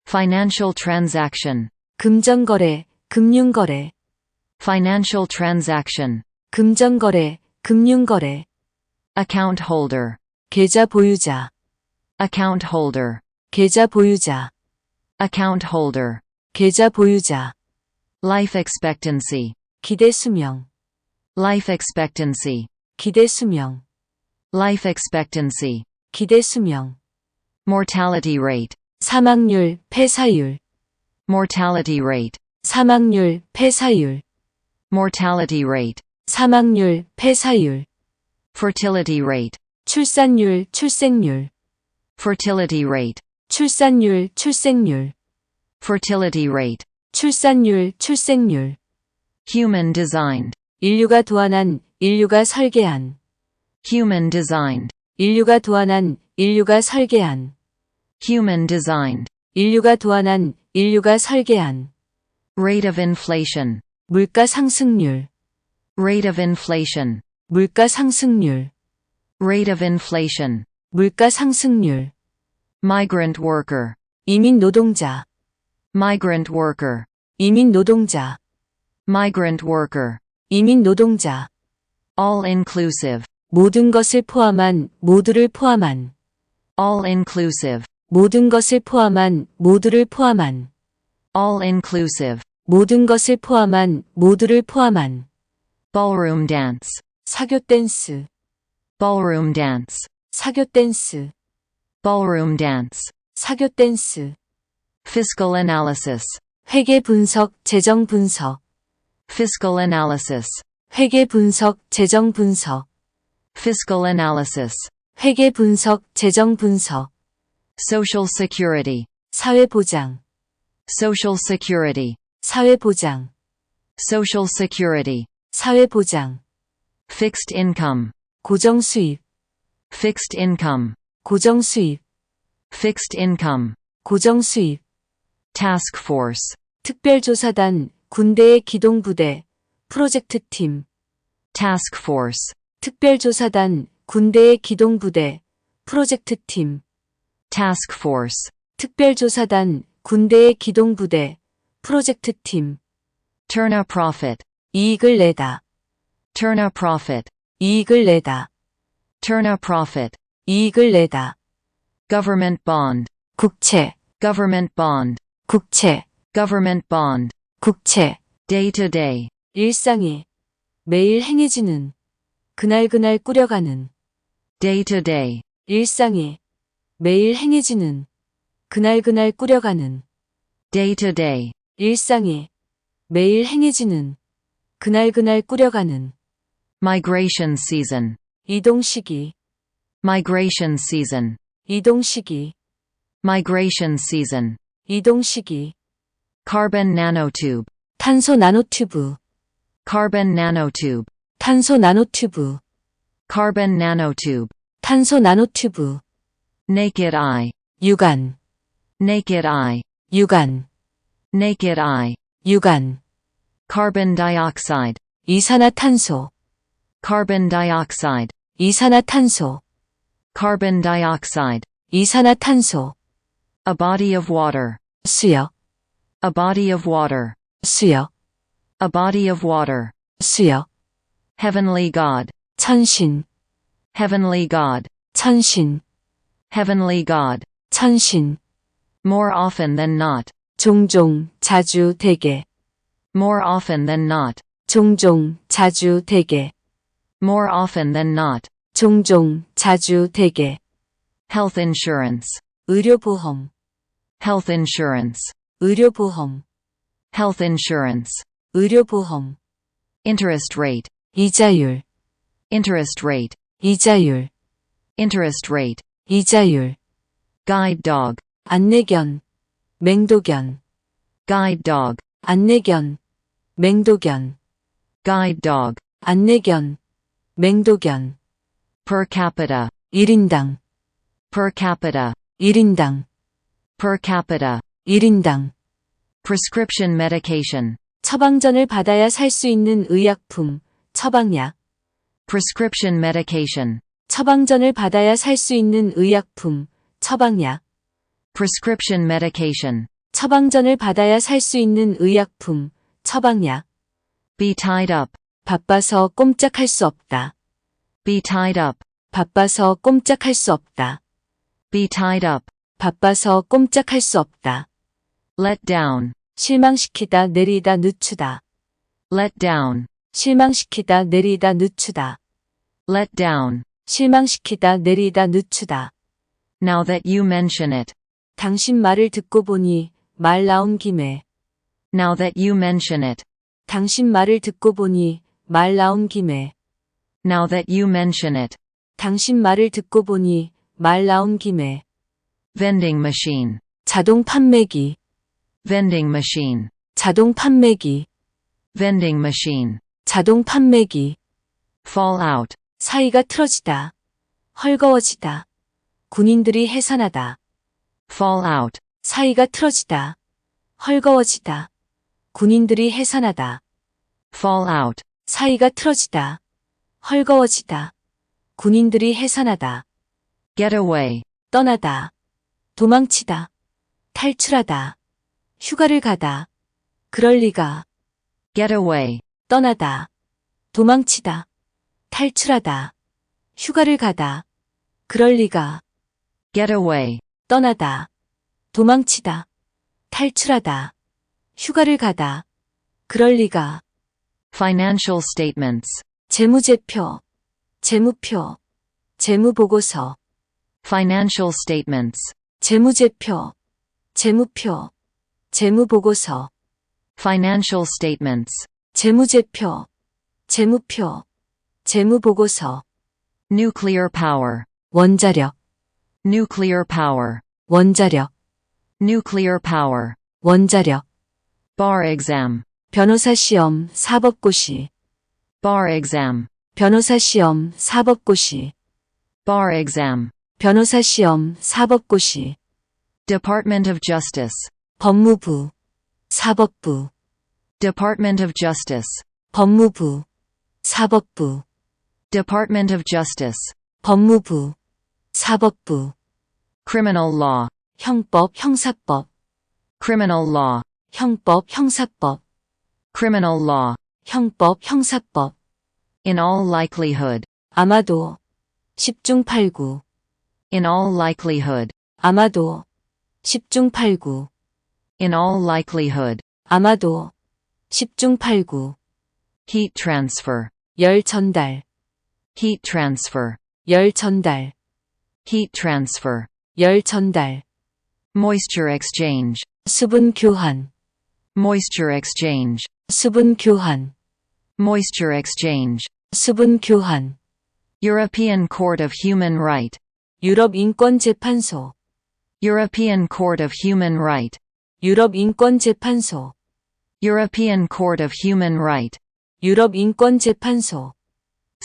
financial transaction, 금전거래, 금융거래, financial transaction, 금전거래, 금융거래, account holder, 계좌 보유자, account holder, 계좌 보유자, account holder, 계좌 보유자, life expectancy, 기대 수명, life expectancy, 기대 수명, life expectancy, 기대 수명, mortality rate, 사망률, 폐사율, mortality rate, 사망률, 폐사율, mortality rate, 사망률, 폐사율, fertility rate, 출산율, 출생률, fertility rate, 출산율, 출생률, fertility rate, 출산율, 출생률, human designed, 인류가 도안한, 인류가 설계한, human designed, 인류가 도안한, 인류가 설계한, human designed, 인류가 도안한, 인류가 설계한, rate of inflation, 물가 상승률, rate of inflation, 물가 상승률, rate of inflation, 물가 상승률, migrant worker, 이민 노동자, migrant worker, 이민 노동자, migrant worker, 이민 노동자, all inclusive, 모든 것을 포함한, 모두를 포함한, all inclusive, 모든 것을 포함한, 모두를 포함한, all inclusive, 모든 것을 포함한, 모두를 포함한, ballroom dance, 사교 댄스, ballroom dance, 사교 댄스, ballroom dance, 사교 댄스, fiscal analysis, 회계 분석, 재정 분석, fiscal analysis, 회계 분석, 재정 분석, fiscal analysis, 회계 분석, 재정 분석, social security, 사회 보장, social security, 사회 보장, social security, 사회 보장, fixed income, 고정 수입, fixed income, 고정 수입, fixed income, 고정 수입, task force, 특별조사단, 군대의 기동부대, 프로젝트 팀, task force, 특별조사단, 군대의 기동부대, 프로젝트 팀, task force, 특별조사단, 군대의 기동부대, 프로젝트 팀, turn a profit, 이익을 내다, turn a profit, 이익을 내다, turn a profit, 이익을 내다, government bond, 국채, government bond, 국채, government bond, 국채, day to day, 일상에, 매일 행해지는, 그날그날 꾸려가는, day to day, 일상에, 매일 행해지는, 그날그날 꾸려가는, day to day, 일상에, 매일 행해지는, 그날그날 꾸려가는, migration season, 이동 시기, migration season, 이동 시기, migration season, 이동 시기, carbon nanotube, 탄소 나노튜브, carbon nanotube, 탄소 나노튜브, carbon nanotube, 탄소 나노튜브, naked eye, 유관, naked eye, 유관, naked eye, 유관, carbon dioxide, 이산화탄소, carbon dioxide, 이산화탄소, carbon dioxide, 이산화탄소, a body of water, 수역, a body of water, 수역, a body of water, 수역, heavenly God, 천신, heavenly God, 천신, heavenly God, 천신, more often than not, 종종, 자주, 대개, more often than not, 종종, 자주, 대개, more often than not, 종종, 자주, 대개, health insurance, 의료보험, health insurance, 의료보험, health insurance, 의료보험, interest rate, 이자율, interest rate, 이자율, interest rate, 이자율, guide dog, 안내견, 맹도견, guide dog, 안내견, 맹도견, guide dog, 안내견, 맹도견, per capita, 1인당, per capita, 1인당, per capita, 1인당, prescription medication, 처방전을 받아야 살 수 있는 의약품, 처방약. prescription medication, 처방전을 받아야 살 수 있는 의약품, 처방약. prescription medication, 처방전을 받아야 살 수 있는 의약품, 처방약. be tied up, 바빠서 꼼짝할 수 없다. be tied up, 바빠서 꼼짝할 수 없다. be tied up, 바빠서 꼼짝할 수 없다. let down, 실망시키다 내리다 늦추다. let down, 실망시키다 내리다 늦추다. let down. 실망시키다 내리다 늦추다. Now that you mention it, 당신 말을 듣고 보니 말 나온 김에. now that you mention it, 당신 말을 듣고 보니 말 나온 김에. now that you mention it, 당신 말을 듣고 보니 말 나온 김에. vending machine, 자동 판매기. vending machine, 자동 판매기. vending machine, 자동 판매기. fall out, 사이가 틀어지다. 헐거워지다. 군인들이 해산하다. fall out, 사이가 틀어지다. 헐거워지다. 군인들이 해산하다. fall out, 사이가 틀어지다. 헐거워지다. 군인들이 해산하다. get away, 떠나다. 도망치다. 탈출하다. 휴가를 가다. 그럴 리가. get away, 떠나다. 도망치다. 탈출하다. 휴가를 가다. 그럴 리가. get away, 떠나다. 도망치다. 탈출하다. 휴가를 가다. 그럴 리가. financial statements, 재무제표. 재무표. 재무보고서. financial statements, 재무제표. 재무표. 재무보고서. financial statements, 재무제표. 재무표. 재무보고서. nuclear power, 원자력. nuclear power, 원자력. nuclear power, 원자력. bar exam, 변호사 시험 사법고시. bar exam, 변호사 시험 사법고시. bar exam, 변호사 시험 사법고시. Department of Justice, 법무부. 사법부. Department of Justice, 법무부. 사법부. Department of Justice, 법무부. 사법부. criminal law, 형법 형사법. criminal law, 형법 형사법. criminal law, 형법 형사법. in all likelihood, 아마도. 10중 8구. in all likelihood, 아마도. 10중 8구. in all likelihood, 아마도. 10중 8구. heat transfer, 열 전달. heat transfer, 열 전달. heat transfer, 열 전달. moisture exchange, 수분 교환. moisture exchange, 수분 교환. moisture exchange, 수분 교환. European Court of Human Right, 유럽 인권 재판소. European Court of Human Right, 유럽 인권 재판소. European Court of Human Right, 유럽 인권 재판소.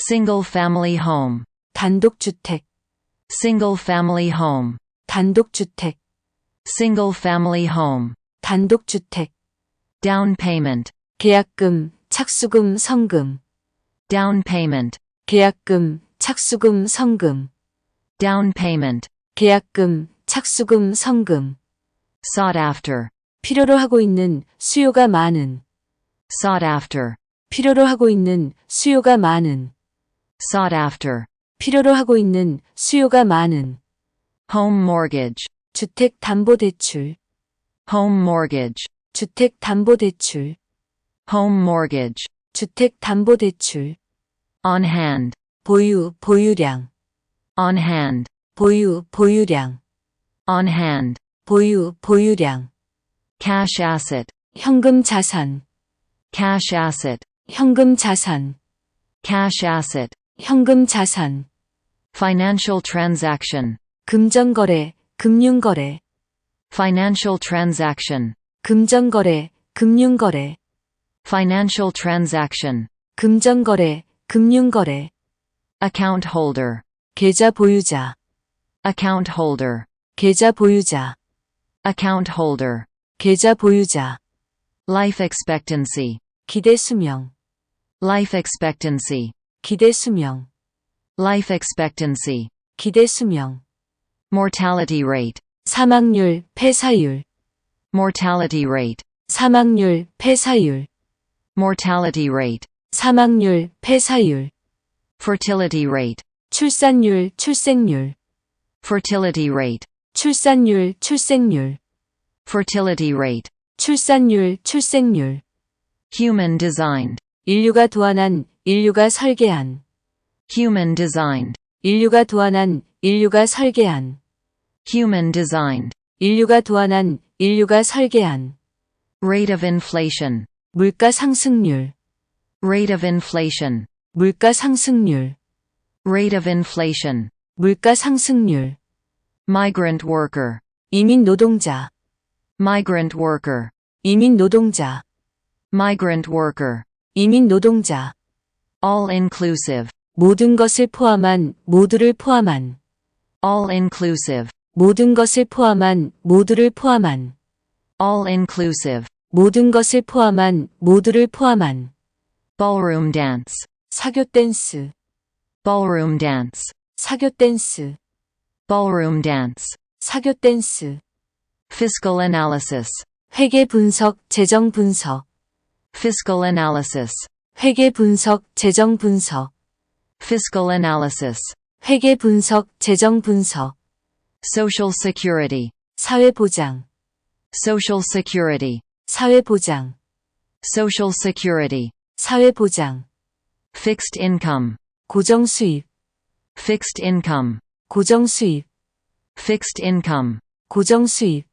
single family home, 단독주택. single family home, 단독주택. single family home, 단독주택. down payment, 계약금, 착수금, 성금. down payment, 계약금, 착수금, 성금. down payment, 계약금, 착수금, 성금. sought after, 필요로 하고 있는, 수요가 많은. sought after, 필요로 하고 있는, 수요가 많은. sought after, 필요로 하고 있는, 수요가 많은. home mortgage, 주택담보대출. home mortgage, 주택담보대출. home mortgage, 주택담보대출. on hand, 보유, 보유량. on hand, 보유, 보유량. on hand, 보유, 보유량. cash asset, 현금 자산. cash asset, 현금 자산. cash asset, 현금 자산. financial transaction, 금전거래, 금융거래. financial transaction, 금전거래, 금융거래. financial transaction, 금전거래, 금융거래. account holder, 계좌 보유자. account holder, 계좌 보유자. account holder, 계좌 보유자. Life expectancy. 기대 수명, Life expectancy. 기대 수명, Life expectancy. 기대 수명. Mortality rate. 사망률, 폐사율, Mortality rate. 사망률, 폐사율, Mortality rate. 사망률, 폐사율. Fertility rate. 출산율, 출생률, Fertility rate. 출산율, 출생률, Fertility rate. 출산율, 출생률. Human designed. 인류가 도안한, 인류가 설계한, Human designed. 인류가 도안한, 인류가 설계한, Human designed. 인류가 도안한, 인류가 설계한. Rate of inflation. 물가 상승률, Rate of inflation. 물가 상승률, Rate of inflation. 물가 상승률. Migrant worker. 이민 노동자, Migrant worker. 이민 노동자, Migrant worker. 이민 노동자. All inclusive. 모든 것을 포함한, 모두를 포함한, All inclusive. 모든 것을 포함한, 모두를 포함한, All inclusive. 모든 것을 포함한, 모두를 포함한. Ballroom dance. 사교 댄스, Ballroom dance. 사교 댄스, Ballroom dance. 사교 댄스. Fiscal analysis. 회계 분석, 재정 분석, Fiscal analysis. 회계 분석, 재정 분석, Fiscal analysis. 회계 분석, 재정 분석. Social security. 사회 보장, Social security. 사회 보장, Social security. 사회 보장. Fixed income. 고정 수입, Fixed income. 고정 수입, Fixed income. 고정 수입.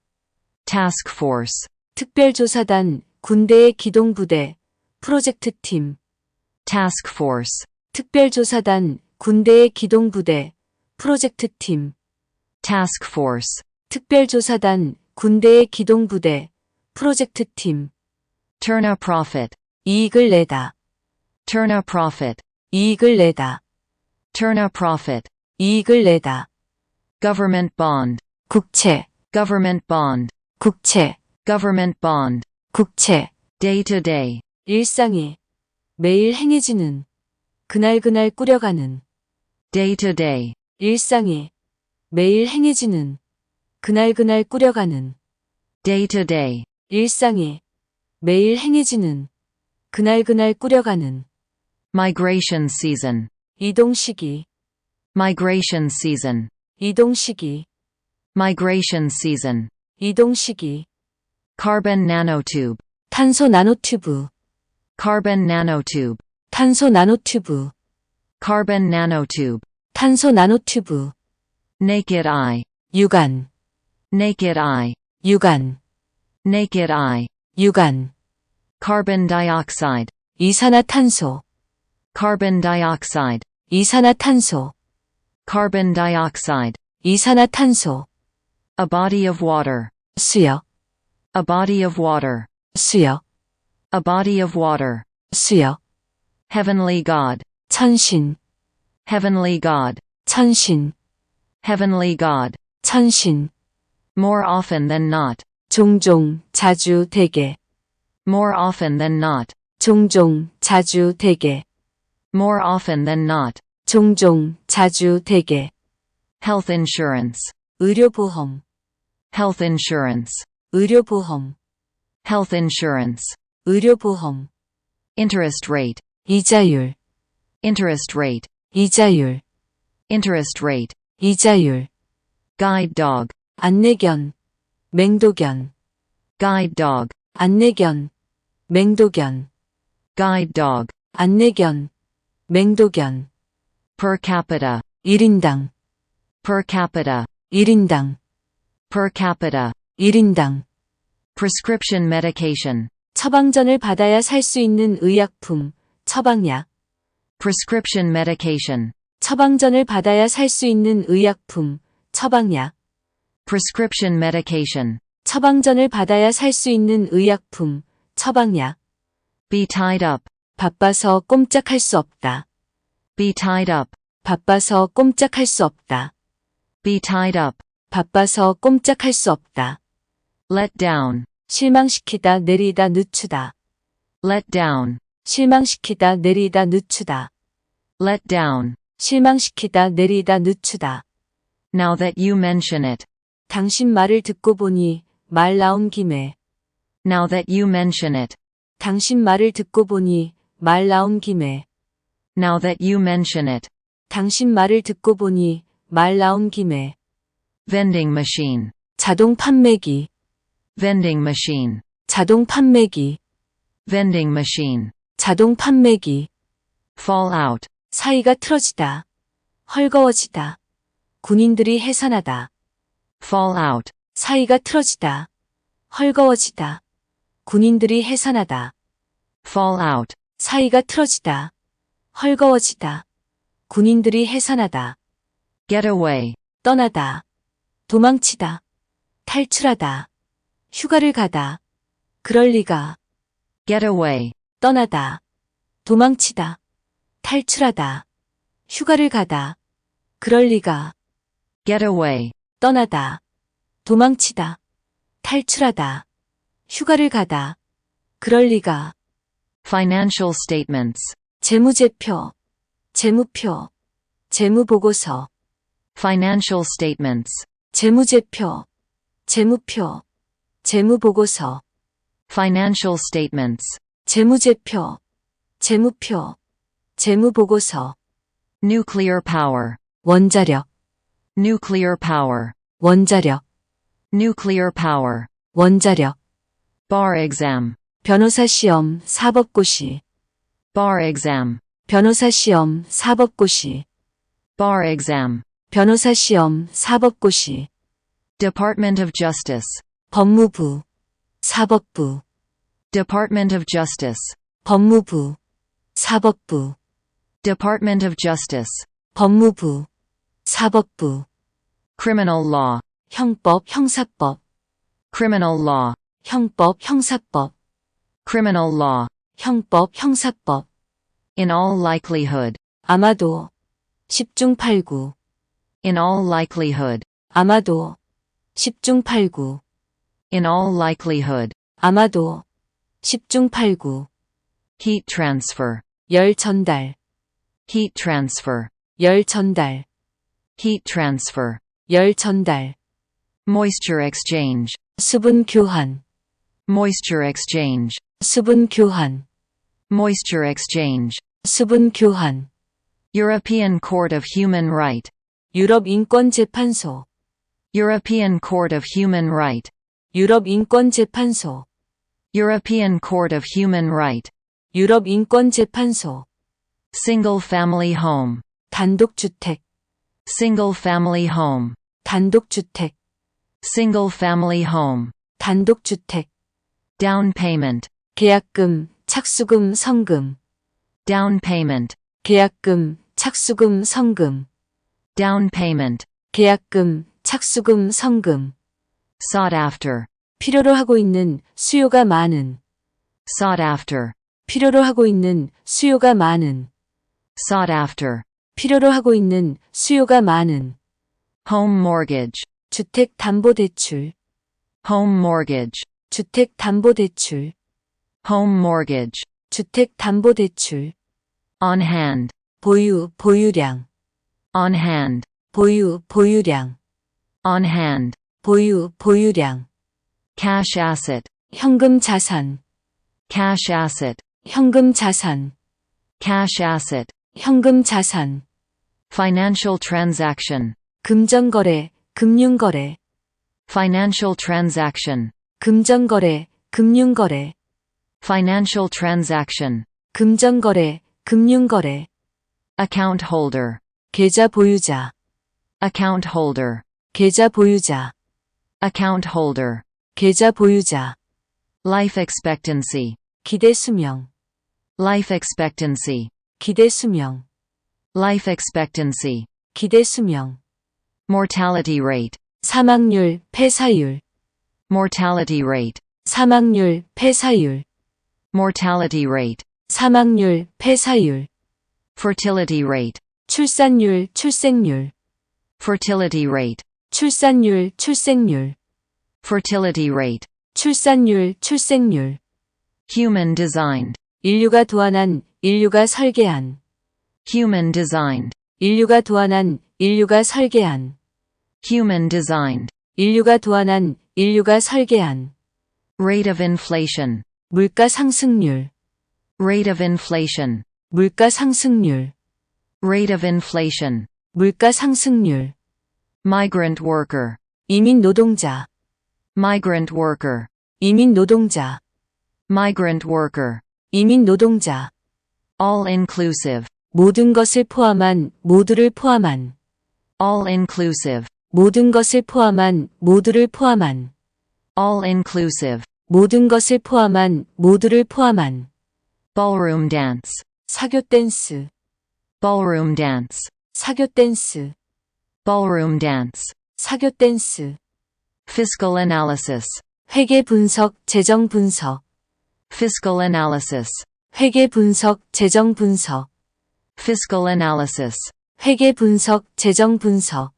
Task force. 특별조사단, 군대의 기동부대, 프로젝트 팀. Task force. 특별조사단, 군대의 기동부대, 프로젝트 팀. Task force. 특별조사단, 군대의 기동부대, 프로젝트 팀. Turn a profit. 이익을 내다, Turn a profit. 이익을 내다, Turn a profit. 이익을 내다. Government bond. 국채, Government bond. 국채, Government bond. 국채. Day to day. 일상에 매일 행해지는, 그날그날 꾸려가는. Day to day. 일상에 매일 행해지는, 그날그날 꾸려가는. Day to day. 일상에 매일 행해지는, 그날그날 꾸려가는. Migration season. 이동 시기, Migration season. 이동 시기, Migration season. 이동 시기. Carbon nanotube. 탄소 나노튜브, Carbon nanotube. 탄소 나노튜브, Carbon nanotube. 탄소 나노튜브. Naked eye. 유관, Naked eye. 유관, Naked eye. 유관. Carbon dioxide. 이산화탄소, Carbon dioxide. 이산화탄소, Carbon dioxide. 이산화탄소. A body of water. 수역, A body of water. 수역, A body of water. 수역. Heavenly God. 천신, Heavenly God. 천신, Heavenly God. 천신. More often than not. 종종, 자주, 대개. More often than not. 종종, 자주, 대개. More often than not. 종종, 자주, 대개. Health insurance. 의료보험, Health insurance. 의료보험, Health insurance. 의료보험. Interest rate. 이자율, Interest rate. 이자율, Interest rate. 이자율. Guide dog. 안내견, 맹도견. Guide dog. 안내견, 맹도견. Guide dog. 안내견, 맹도견. Per capita. 1인당, Per capita. 1인당, Per capita. 1인당. Prescription medication. 처방전을 받아야 살 수 있는 의약품, 처방약. Prescription medication. 처방전을 받아야 살 수 있는 의약품, 처방약. Prescription medication. 처방전을 받아야 살 수 있는 의약품, 처방약. Be tied up. 바빠서 꼼짝할 수 없다. Be tied up. 바빠서 꼼짝할 수 없다. Be tied up. 바빠서 꼼짝할 수 없다. Let down. 실망시키다, 내리다, 늦추다. let down, 실망시키다, 내리다, 늦추다. let down. 실망시키다, 내리다, 늦추다. Now that you mention it, 당신 말을 듣고 보니 말 나온 김에. now that you mention it, 당신 말을 듣고 보니 말 나온 김에. now that you mention it. 당신 말을 듣고 보니 말 나온 김에. Vending machine, 자동 판매기. vending machine, 자동 판매기. vending machine. 자동 판매기. Fall out, 사이가 틀어지다. 헐거워지다. 군인들이 해산하다. fall out, 사이가 틀어지다. 헐거워지다. 군인들이 해산하다. fall out. 사이가 틀어지다. 헐거워지다. 군인들이 해산하다. Get away, 떠나다. 도망치다. 탈출하다. 휴가를 가다. 그럴 리가. get away, 떠나다. 도망치다. 탈출하다. 휴가를 가다. 그럴 리가. get away. 떠나다. 도망치다. 탈출하다. 휴가를 가다. 그럴 리가. Financial statements, 재무제표. 재무표. 재무보고서. financial statements, 재무제표. 재무표. 재무보고서. financial statements. 재무제표. 재무표. 재무보고서. Nuclear power, 원자력. nuclear power, 원자력. nuclear power. 원자력. Bar exam, 변호사 시험 사법고시. bar exam, 변호사 시험 사법고시. bar exam. 변호사 시험 사법고시. Department of Justice, 법무부. 사법부. Department of Justice, 법무부. 사법부. Department of Justice. 법무부. 사법부. Criminal law, 형법, 형사법. criminal law, 형법, 형사법. criminal law. 형법, 형사법. In all likelihood, 아마도. 10중 8구. in all likelihood, 아마도. 10중 8구. in all likelihood. 아마도. 10중 8구. Heat transfer, 열 전달. heat transfer, 열 전달. heat transfer. 열 전달. Moisture exchange, 수분 교환. moisture exchange, 수분 교환. moisture exchange. 수분 교환. European Court of Human Right, 유럽 인권 재판소. European Court of Human Right, 유럽 인권 재판소. European Court of Human Right. 유럽 인권 재판소. Single family home, 단독주택. single family home, 단독주택. single family home. 단독주택. Down payment, 계약금, 착수금, 성금. down payment, 계약금, 착수금, 성금. down payment. 계약금, 착수금, 성금. Sought after, 필요로 하고 있는, 수요가 많은. sought after, 필요로 하고 있는, 수요가 많은. sought after. 필요로 하고 있는, 수요가 많은. Home mortgage, 주택 담보 대출. home mortgage, 주택 담보 대출. home mortgage. 주택 담보 대출. On hand, 보유, 보유량. on hand, 보유, 보유량. on hand. 보유, 보유량. Cash asset, 현금 자산. cash asset, 현금 자산. cash asset. 현금 자산. Financial transaction, 금전거래, 금융거래. financial transaction, 금전거래, 금융거래. financial transaction. 금전거래, 금융거래. Account holder, 계좌 보유자. account holder, 계좌 보유자. account holder. 계좌 보유자. Life expectancy, 기대 수명. life expectancy, 기대 수명. life expectancy. 기대 수명. Mortality rate, 사망률, 폐사율. mortality rate, 사망률, 폐사율. mortality rate. 사망률, 폐사율. Fertility rate, 출산율, 출생률. fertility rate, 출산율, 출생률. fertility rate. 출산율, 출생률. Human designed. 인류가 도안한, 인류가 설계한. Human designed. 인류가 도안한, 인류가 설계한. Human designed. 인류가 도안한, 인류가 설계한. Rate of inflation. 물가 상승률. Rate of inflation. 물가 상승률. Rate of inflation. 물가 상승률. Migrant worker. 이민 노동자. Migrant worker. 이민 노동자. Migrant worker. 이민 노동자. All inclusive. 모든 것을 포함한, 모두를 포함한. All inclusive. 모든 것을 포함한, 모두를 포함한. All inclusive. 모든 것을 포함한, 모두를 포함한. Ballroom dance. 사교 댄스. Ballroom dance. 사교 댄스. Ballroom dance. 사교 댄스. Fiscal analysis. 회계 분석, 재정 분석. Fiscal analysis. 회계 분석, 재정 분석. Fiscal analysis. 회계 분석, 재정 분석.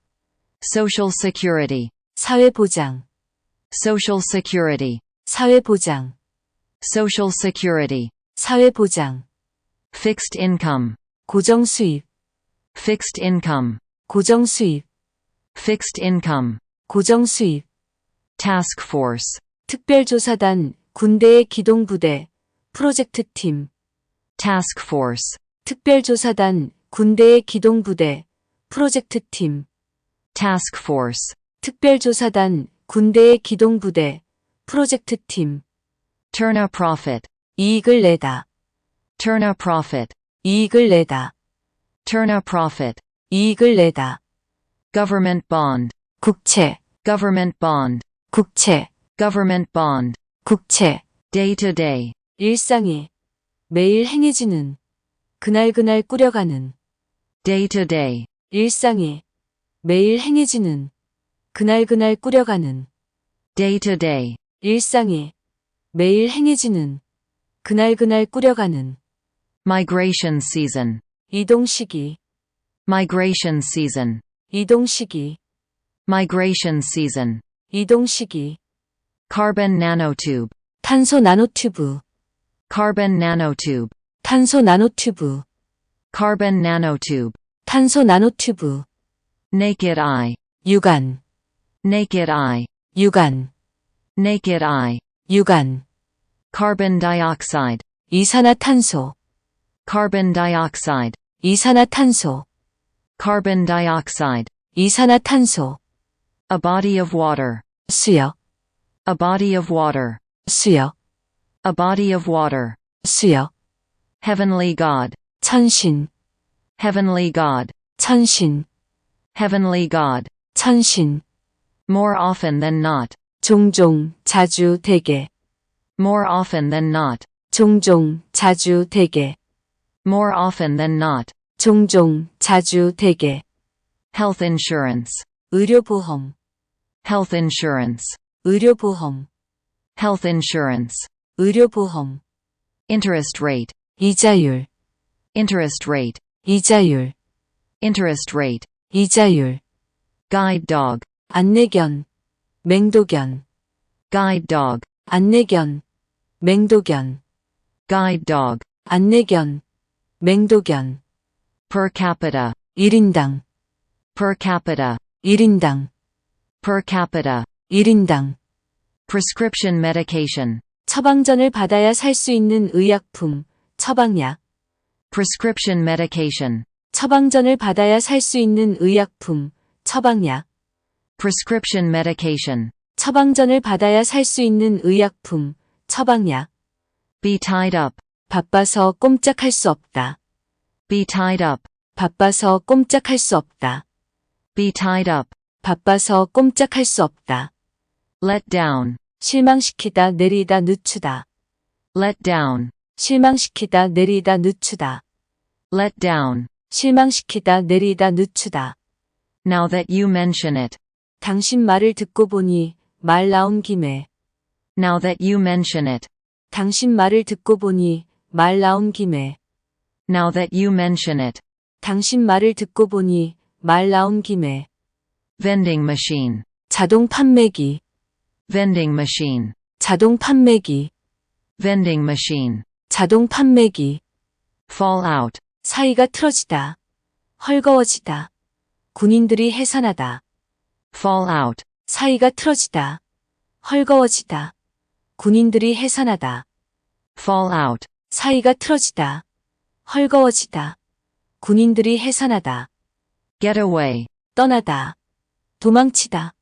Social security. 사회 보장. Social security. 사회 보장. Social security. 사회 보장. Fixed income. 고정 수입. Fixed income. 고정 수입. Fixed income. 고정 수입. Task force. 특별조사단, 군대의 기동부대, 프로젝트팀. Task force. 특별조사단, 군대의 기동부대, 프로젝트팀. Task force. 특별조사단, 군대의 기동부대, 프로젝트팀. Turn a profit. 이익을 내다. Turn a profit. 이익을 내다. Turn a profit. 이익을 내다. Government bond. 국채. Government bond. 국채. Government bond. 국채. Day to day. 일상이. 매일 행해지는. 그날그날 꾸려가는. Day to day. 일상이. 매일 행해지는. 그날그날 꾸려가는. Day to day. 일상이. 매일 행해지는. 그날그날 꾸려가는. Migration season. 이동 시기. Migration season. 이동 시기. Migration season. 이동 시기. Carbon nanotube. 탄소 나노튜브. Carbon nanotube. 탄소 나노튜브. Carbon nanotube. 탄소 나노튜브. Naked eye. 유관. Naked eye. 유관. Naked eye. 유관. Carbon dioxide. 이산화탄소. Carbon dioxide. 이산화탄소. Carbon dioxide. 이산화탄소. A body of water. 수역. A body of water. 수역. A body of water. 수역. Heavenly God. 천신. Heavenly God. 천신. Heavenly God. 천신. More often than not. 종종, 자주, 대개. More often than not. 종종, 자주, 대개. More often than not. 종종, 자주, 대개. Health insurance. 의료보험. Health insurance. 의료보험. Health insurance. 의료보험. Interest rate. 이자율. Interest rate. 이자율. Interest rate. 이자율. Guide dog. 안내견. 맹도견. Guide dog. 안내견. 맹도견. Guide dog. 안내견. 맹도견. Per capita. 1인당. Per capita. 1인당. Per capita. 1인당. Prescription medication. 처방전을 받아야 살 수 있는 의약품, 처방약. Prescription medication. 처방전을 받아야 살 수 있는 의약품, 처방약. Prescription medication. 처방전을 받아야 살 수 있는 의약품, 처방약. Be tied up. 바빠서 꼼짝할 수 없다. Be tied up. 바빠서 꼼짝할 수 없다. Be tied up. 바빠서 꼼짝할 수 없다. Let down. 실망시키다, 내리다, 늦추다. Let down. 실망시키다, 내리다, 늦추다. Let down. 실망시키다, 내리다, 늦추다. Now that you mention it. 당신 말을 듣고 보니 말 나온 김에. Now that you mention it. 당신 말을 듣고 보니 말 나온 김에. Now that you mention it. 당신 말을 듣고 보니 말 나온 김에. Vending machine. 자동 판매기. Vending machine. 자동 판매기, vending machine, 자동 판매기, fall out, 사이가 틀어지다, 헐거워지다, 군인들이 해산하다, fall out, 사이가 틀어지다, 헐거워지다, 군인들이 해산하다, fall out, 사이가 틀어지다, 헐거워지다, 군인들이 해산하다, get away, 떠나다, 도망치다,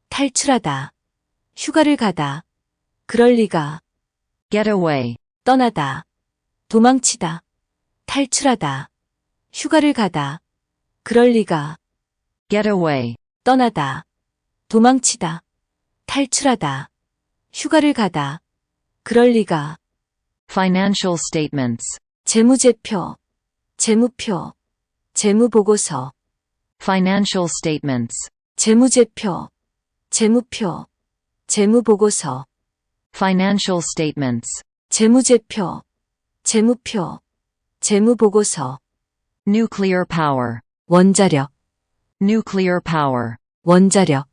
탈출하다, 휴가를 가다, 그럴 리가, get away, 떠나다, 도망치다, 탈출하다, 휴가를 가다, 그럴 리가, get away, 떠나다, 도망치다, 탈출하다, 휴가를 가다, 그럴 리가, financial statements, 재무제표, 재무표, 재무보고서, financial statements, 재무제표, 재무표, 재무보고서, financial statements, 재무제표, 재무표, 재무보고서, nuclear power, 원자력, nuclear power, 원자력,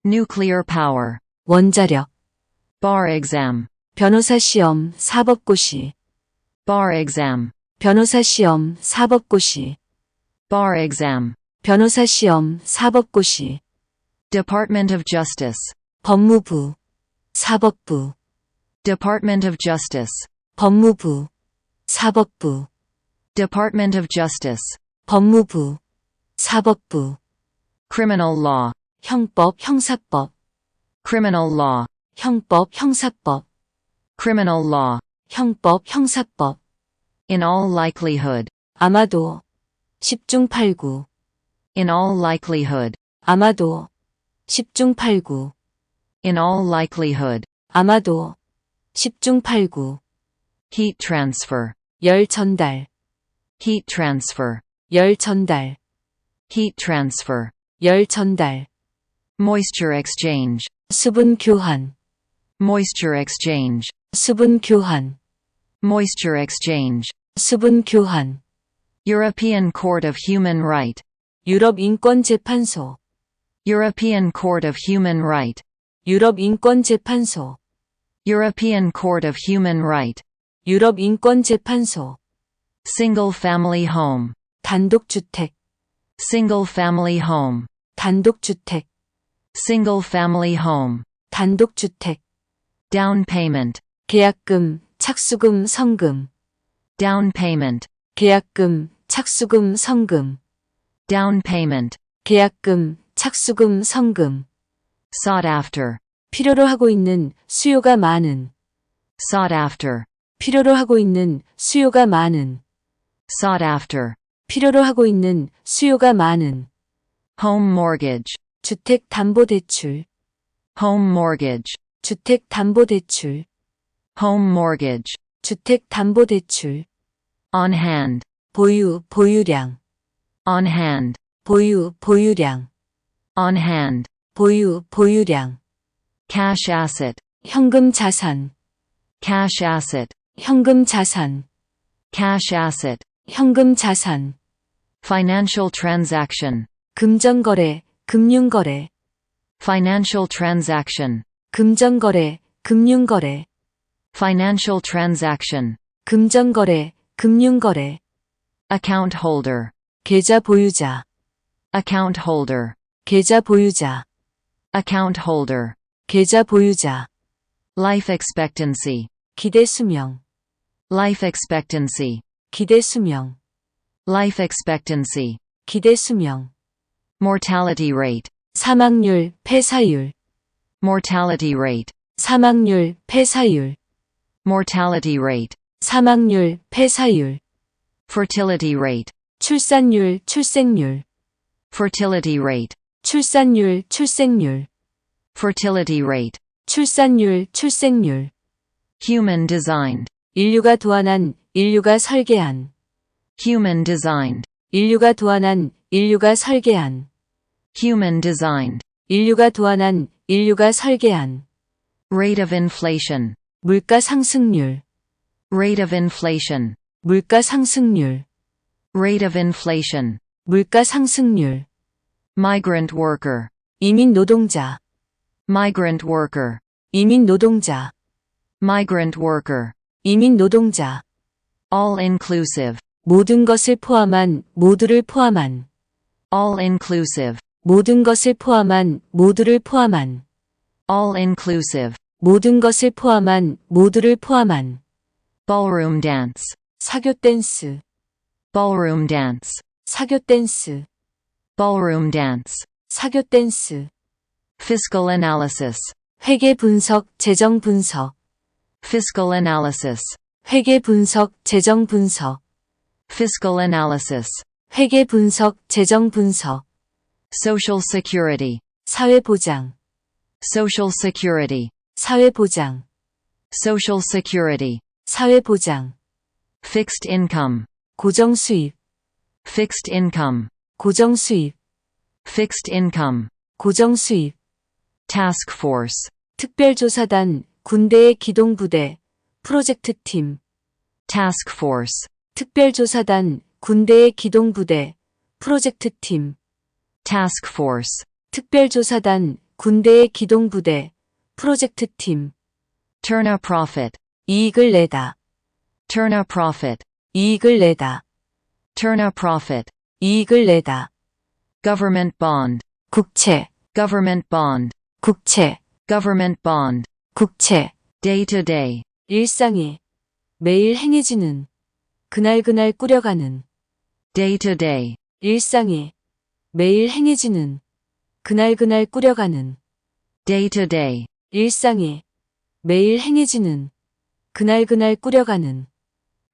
nuclear power, 원자력, bar exam, 변호사 시험 사법고시, bar exam, 변호사 시험 사법고시, bar exam, 변호사 시험 사법고시, Department of Justice, 법무부, 사법부, Department of Justice, 법무부, 사법부, Department of Justice, 법무부, 사법부, criminal law, 형법, 형사법, criminal law, 형법, 형사법, criminal law, 형법, 형사법, in all likelihood, 아마도, 10중 8구, in all likelihood, 아마도, 10중 8구, in all likelihood, 아마도, 10중 8구, heat transfer, 열 전달, heat transfer, 열 전달, heat transfer, 열 전달, moisture exchange, 수분 교환, moisture exchange, 수분 교환, moisture exchange, 수분 교환, European Court of Human Right, 유럽 인권 재판소, European Court of Human Right, 유럽 인권 재판소, European Court of Human Right, 유럽 인권 재판소, single family home, 단독주택, single family home, 단독주택, single family home, 단독주택, down payment, 계약금, 착수금, 성금, down payment, 계약금, 착수금, 성금, down payment, 계약금, 착수금, 성금, sought after, 필요로 하고 있는, 수요가 많은, sought after, 필요로 하고 있는, 수요가 많은, sought after, 필요로 하고 있는, 수요가 많은, home mortgage, 주택담보대출, home mortgage, 주택담보대출, home mortgage, 주택담보대출, on hand, 보유, 보유량, on hand, 보유, 보유량, on hand, 보유, 보유량, cash asset, 현금 자산, cash asset, 현금 자산, cash asset, 현금 자산, financial transaction, 금전거래, 금융거래, financial transaction, 금전거래, 금융거래, financial transaction, 금전거래, 금융거래, account holder, 계좌 보유자, account holder, 계좌 보유자, account holder, 계좌 보유자, life expectancy, 기대 수명, life expectancy, 기대 수명, life expectancy, 기대 수명, mortality rate, 사망률, 폐사율, mortality rate, 사망률, 폐사율, mortality rate, 사망률, 폐사율, fertility rate, 출산율, 출생률, fertility rate, 출산율, 출생률, fertility rate, 출산율, 출생률, human designed, 인류가 도안한, 인류가 설계한, human designed, 인류가 도안한, 인류가 설계한, human designed, 인류가 도안한, 인류가 설계한, rate of inflation, 물가 상승률, rate of inflation, 물가 상승률, rate of inflation, 물가 상승률, migrant worker, 이민 노동자, migrant worker, 이민 노동자, migrant worker, 이민 노동자, all-inclusive, 모든 것을 포함한, 모두를 포함한, all-inclusive, 모든 것을 포함한, 모두를 포함한, all-inclusive, 모든 것을 포함한, 모두를 포함한, ballroom dance, 사교 댄스, ballroom dance, 사교 댄스, ballroom dance, 사교 댄스, fiscal analysis, 회계 분석, 재정 분석, fiscal analysis, 회계 분석, 재정 분석, fiscal analysis, 회계 분석, 재정 분석, social security, 사회 보장, social security, 사회 보장, social security, 사회 보장, fixed income, 고정 수입, fixed income, 고정 수입, fixed income, 고정 수입, task force, 특별조사단, 군대의 기동부대, 프로젝트 팀, task force, 특별조사단, 군대의 기동부대, 프로젝트 팀, task force, 특별조사단, 군대의 기동부대, 프로젝트 팀, turn a profit, 이익을 내다, turn a profit, 이익을 내다, turn a profit, 이익을 내다, government bond, 국채, government bond, 국채, government bond, 국채, day to day, 일상에, 매일 행해지는, 그날그날 꾸려가는, day to day, 일상에, 매일 행해지는, 그날그날 꾸려가는, day to day, 일상에, 매일 행해지는, 그날그날 꾸려가는,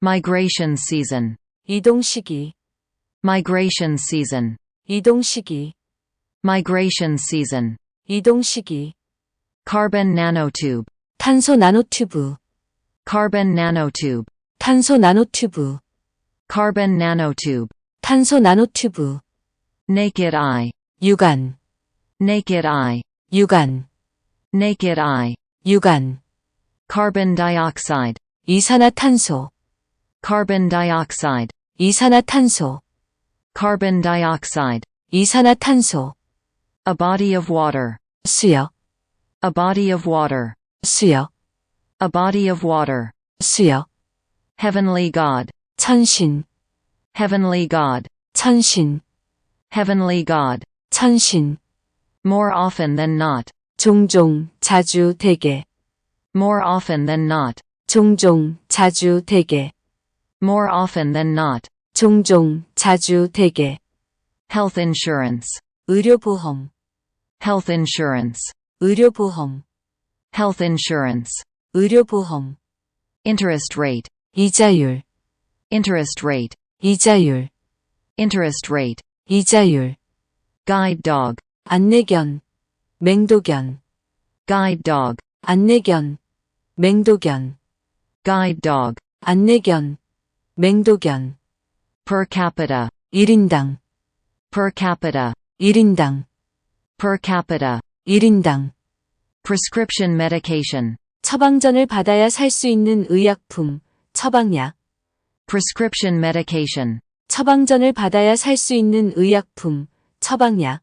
migration season, 이동 시기, migration season, 이동 시기, migration season, 이동 시기, carbon nanotube, 탄소 나노튜브, carbon nanotube, 탄소 나노튜브, carbon nanotube, 탄소 나노튜브, naked eye, 유관, naked eye, 유관, naked eye, 유관, carbon dioxide, 이산화탄소, carbon dioxide, 이산화탄소, carbon dioxide, 이산화탄소, a body of water, 수역, a body of water, 수역, a body of water, 수역, heavenly God, 천신, heavenly God, 천신, heavenly God, 천신, more often than not, 종종, 자주, 대개, more often than not, 종종, 자주, 대개, more often than not, 종종, 자주, 대개, health insurance, 의료보험, health insurance, 의료보험, health insurance, 의료보험, interest rate, 이자율, interest rate, 이자율, interest rate, 이자율, guide dog, 안내견, 맹도견, guide dog, 안내견, 맹도견, guide dog, 안내견, 맹도견, per capita, 1인당, per capita, 1인당, per capita, 1인당, prescription medication, 처방전을 받아야 살 수 있는 의약품, 처방약, prescription medication, 처방전을 받아야 살 수 있는 의약품, 처방약,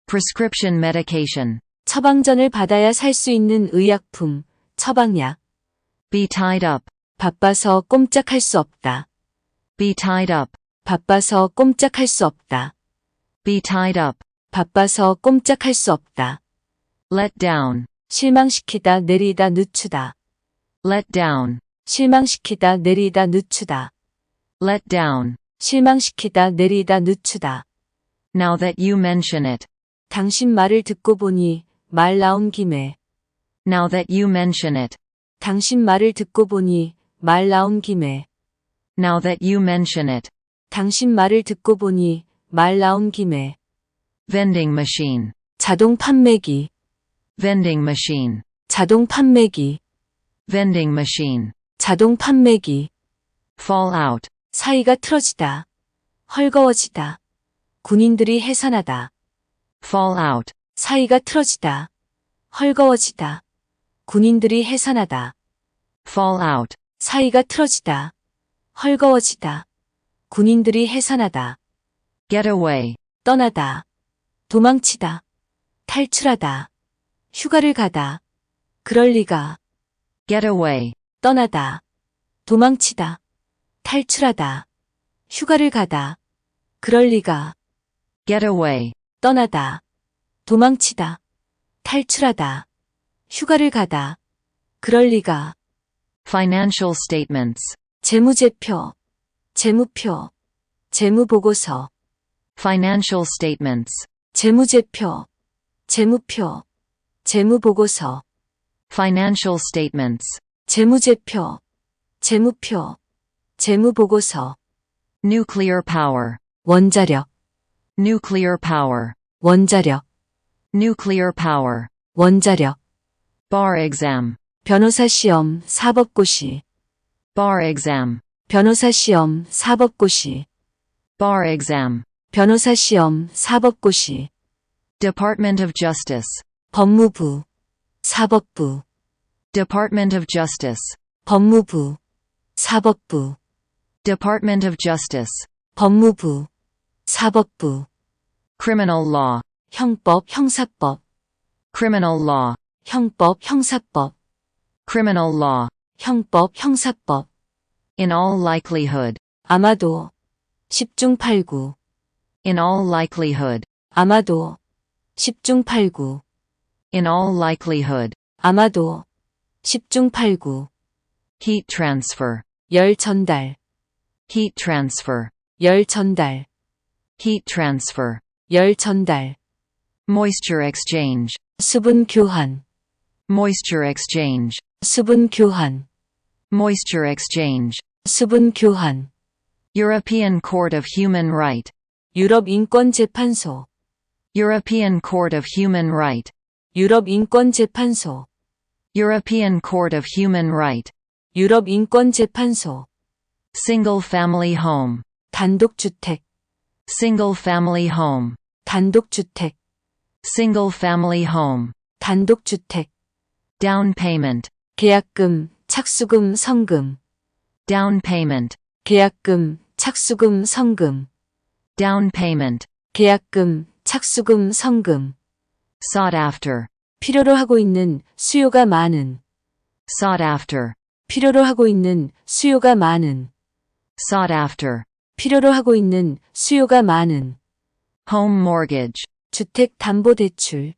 prescription medication, 처방전을 받아야 살 수 있는 의약품, 처방약, be tied up, 바빠서 꼼짝할 수 없다. be tied up, 바빠서 꼼짝할 수 없다. be tied up, 바빠서 꼼짝할 수 없다. let down, 실망시키다, 내리다, 늦추다. let down, 실망시키다, 내리다, 늦추다. let down, 실망시키다, 내리다, 늦추다. now that you mention it, 당신 말을 듣고 보니 말 나온 김에. now that you mention it, 당신 말을 듣고 보니 말 나온 김에. now that you mention it, 당신 말을 듣고 보니 말 나온 김에. vending machine, 자동 판매기, vending machine, 자동 판매기, vending machine, 자동 판매기. fall out, 사이가 틀어지다. 헐거워지다. 군인들이 해산하다. fall out, 사이가 틀어지다. 헐거워지다. 군인들이 해산하다. fall out, 사이가 틀어지다. 헐거워지다. 군인들이 해산하다. get away, 떠나다. 도망치다. 탈출하다. 휴가를 가다. 그럴 리가. Get away. 떠나다, 도망치다, 탈출하다, 휴가를 가다. 그럴 리가. Get away. 떠나다, 도망치다, 탈출하다, 휴가를 가다. 그럴 리가. Financial statements. 재무제표, 재무표, 재무보고서. Financial statements. 재무제표, 재무표, 재무보고서. Financial statements. 재무제표, 재무표, 재무보고서. Nuclear power. 원자력, Nuclear power. 원자력, Nuclear power. 원자력. Bar exam. 변호사 시험, 사법고시. Bar exam. 변호사 시험, 사법고시. Bar exam. 변호사 시험, 사법고시. Department of Justice. 법무부, 사법부. Department of Justice. 법무부, 사법부. Department of Justice. 법무부, 사법부. Criminal law. 형법, 형사법. Criminal law. 형법, 형사법. Criminal law. 형법, 형사법. In all likelihood. 아마도. 10중 8구. In all likelihood. 아마도. 10중 8구. In all likelihood. 아마도. 10중 8구. Heat transfer. 열 전달. Heat transfer. 열 전달. Heat transfer. 열 전달. Moisture exchange. 수분 교환. Moisture exchange. 수분 교환. Moisture exchange. 수분 교환. European Court of Human Right. 유럽 인권 재판소. European Court of Human Right. 유럽 인권 재판소. European Court of Human Right. 유럽 인권 재판소. Single family home. 단독주택. Single family home. 단독주택. Single family home. 단독주택. Down payment. 계약금, 착수금, 성금. Down payment. 계약금, 착수금, 성금. Down payment. 계약금, 착수금, 성금. Sought after. 필요로 하고 있는, 수요가 많은. Sought after. 필요로 하고 있는, 수요가 많은. Sought after. 필요로 하고 있는, 수요가 많은. Home mortgage. 주택담보대출.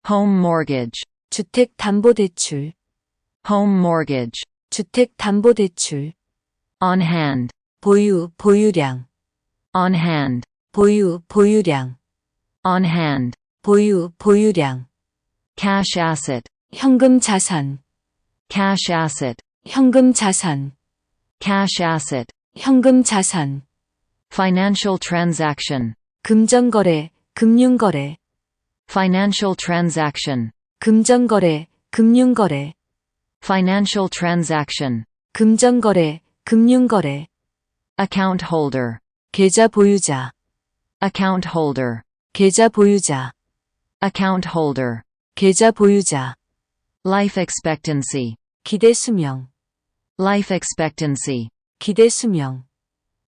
Home mortgage. 주택담보대출. Home mortgage. 주택담보대출. On hand. 보유, 보유량. On hand. 보유, 보유량. On hand. 보유, 보유량. Cash asset. 현금 자산. Cash asset. 현금 자산. Cash asset. 현금 자산. Financial transaction. 금전거래, 금융거래. Financial transaction. 금전거래, 금융거래. Financial transaction. 금전거래, 금융거래. Account holder. 계좌 보유자. Account holder. 계좌 보유자. Account holder. 계좌 보유자. Life expectancy. 기대 수명. Life expectancy. 기대 수명.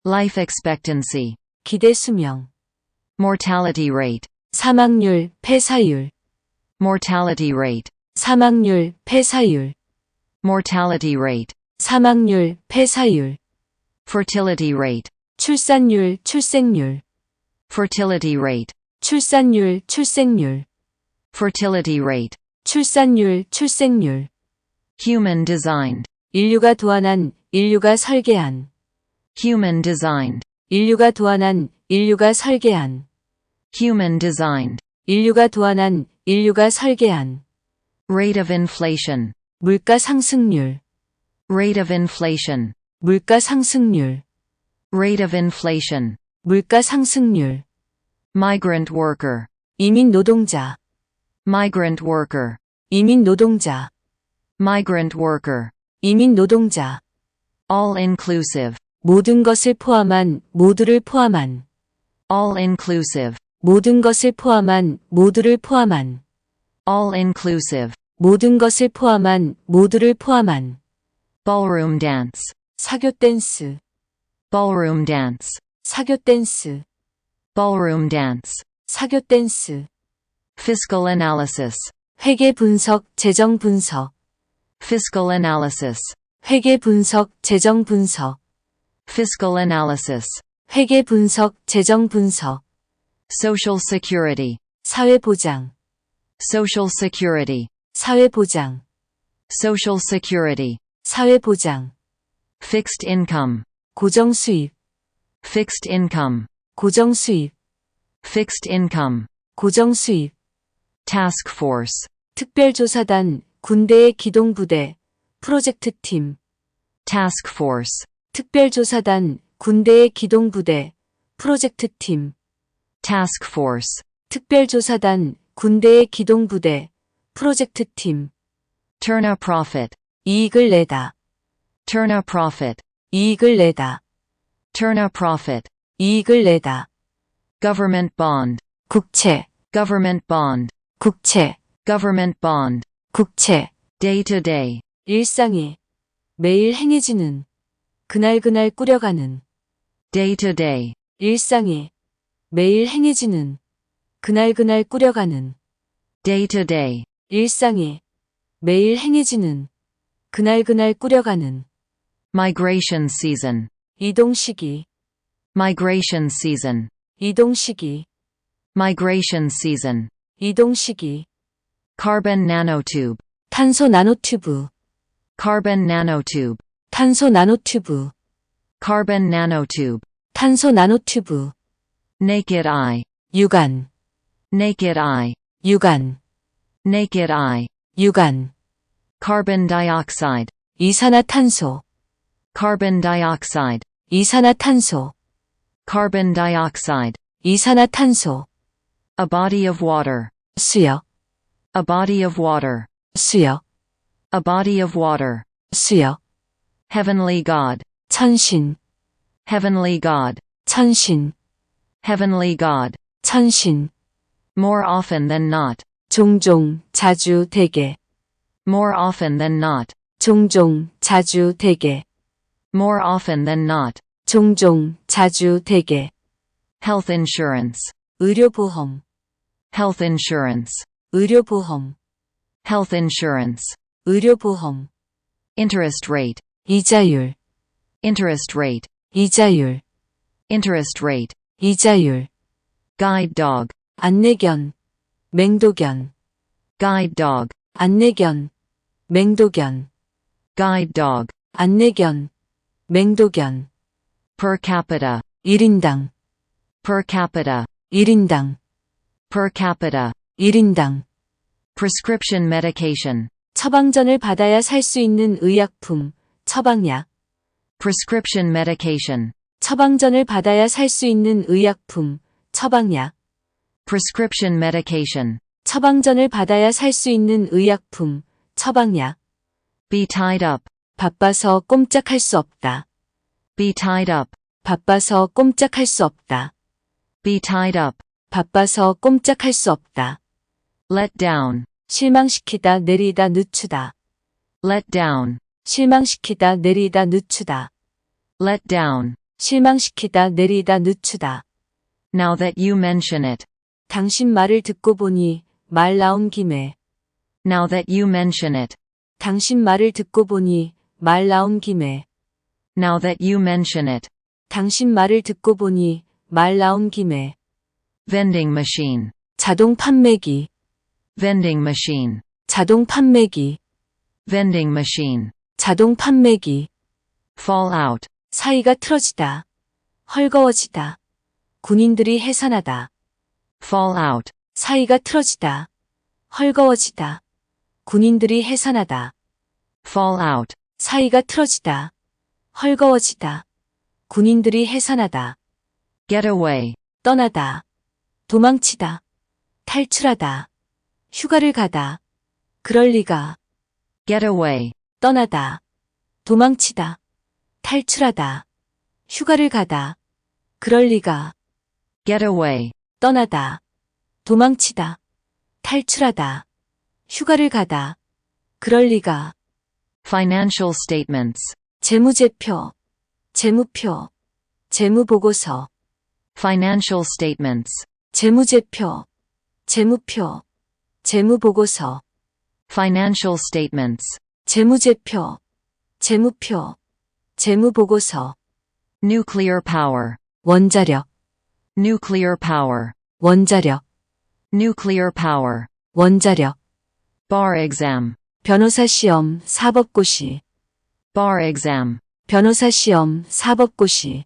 Life expectancy. 기대 수명. Mortality rate. 사망률, 폐사율. Mortality rate. 사망률, 폐사율. Mortality rate. 사망률, 폐사율. Fertility rate. 출산율, 출생률. Fertility rate. 출산율, 출생률. Fertility rate. 출산율, 출생률. Human designed. 인류가 도안한, 인류가 설계한. Human designed. 인류가 도안한, 인류가 설계한. Human designed. 인류가 도안한, 인류가 설계한. Rate of inflation. 물가 상승률. Rate of inflation. 물가 상승률. Rate of inflation. 물가 상승률. Migrant worker. 이민 노동자. Migrant worker. 이민 노동자. Migrant worker. 이민 노동자. All inclusive. 모든 것을 포함한, 모두를 포함한. All inclusive. 모든 것을 포함한, 모두를 포함한. All inclusive. 모든 것을 포함한, 모두를 포함한. Ballroom dance. 사교 댄스. Ballroom dance. 사교 댄스. Ballroom dance. 사교 댄스. Fiscal analysis. 회계 분석, 재정 분석. Fiscal analysis. 회계 분석, 재정 분석. Fiscal analysis. 회계 분석, 재정 분석. Social security. 사회 보장. Social security. 사회 보장. Social security. 사회 보장. Fixed income. 고정 수입. Fixed income. 고정 수입. Fixed income. 고정 수입. Task force. 특별조사단, 군대의 기동부대, 프로젝트팀. Task force. 특별조사단, 군대의 기동부대, 프로젝트팀. Task force. 특별조사단, 군대의 기동부대, 프로젝트팀. Turn a profit. 이익을 내다. Turn a profit. 이익을 내다. Turn a profit. 이익을 내다. Government bond. 국채. Government bond. 국채. Government bond. 국채. Day to day. 일상이. 매일 행해지는. 그날그날 꾸려가는. Day to day. 일상이. 매일 행해지는. 그날그날 꾸려가는. Day to day. 일상이. 매일 행해지는. 그날그날 꾸려가는. Migration season. 이동 시기. Migration season. 이동 시기. Migration season. 이동 시기. Carbon nanotube. 탄소 나노튜브. Carbon nanotube. 탄소 나노튜브. Carbon nanotube. 탄소 나노튜브. Naked eye. 유관. Naked eye. 유관. Naked eye. 유관. Carbon dioxide. 이산화탄소. Carbon dioxide. 이산화탄소. Carbon dioxide. 이산화탄소. A body of water. 수역. A body of water. 수역. A body of water. 수역. Heavenly God. 천신. Heavenly God. 천신. Heavenly God. 천신. More often than not. 종종, 자주, 대개. More often than not. 종종, 자주, 대개. More often than not. 종종, 자주, 대개. Health insurance. 의료보험. Health insurance. 의료보험. Health insurance. 의료보험. Interest rate. 이자율. Interest rate. 이자율. Interest rate. 이자율. Guide dog. 안내견. 맹도견. Guide dog. 안내견. 맹도견. Guide dog. 안내견. 맹도견. Per capita. 1인당. Per capita. 1인당. Per capita. 1인당. Prescription medication. 처방전을 받아야 살 수 있는 의약품, 처방약. Prescription medication. 처방전을 받아야 살 수 있는 의약품, 처방약. Prescription medication. 처방전을 받아야 살 수 있는 의약품, 처방약. Be tied up. 바빠서 꼼짝할 수 없다. Be tied up. 바빠서 꼼짝할 수 없다. Be tied up. 바빠서 꼼짝할 수 없다. Let down. 실망시키다, 내리다, 늦추다. Let down. 실망시키다, 내리다, 늦추다. Let down. 실망시키다, 내리다, 늦추다. Now that you mention it. 당신 말을 듣고 보니 말 나온 김에. Now that you mention it. 당신 말을 듣고 보니 말 나온 김에. Now that you mention it. 당신 말을 듣고 보니 말 나온 김에. Vending machine. 자동 판매기. Vending machine. 자동 판매기. Vending machine. 자동 판매기. Fall out. 사이가 틀어지다. 헐거워지다. 군인들이 해산하다. Fall out. 사이가 틀어지다. 헐거워지다. 군인들이 해산하다. Fall out. 사이가 틀어지다. 헐거워지다. 군인들이 해산하다. Get away. 떠나다. 도망치다. 탈출하다. 휴가를 가다. 그럴 리가. Get away. 떠나다. 도망치다. 탈출하다. 휴가를 가다. 그럴 리가. Get away. 떠나다. 도망치다. 탈출하다. 휴가를 가다. 그럴 리가. Financial statements. 재무제표. 재무표. 재무보고서. Financial statements. 재무제표. 재무표. 재무보고서. Financial statements. 재무제표, 재무표, 재무보고서, nuclear power, 원자력, nuclear power, 원자력, nuclear power, 원자력, bar exam, 변호사 시험, 사법고시, bar exam, 변호사 시험, 사법고시,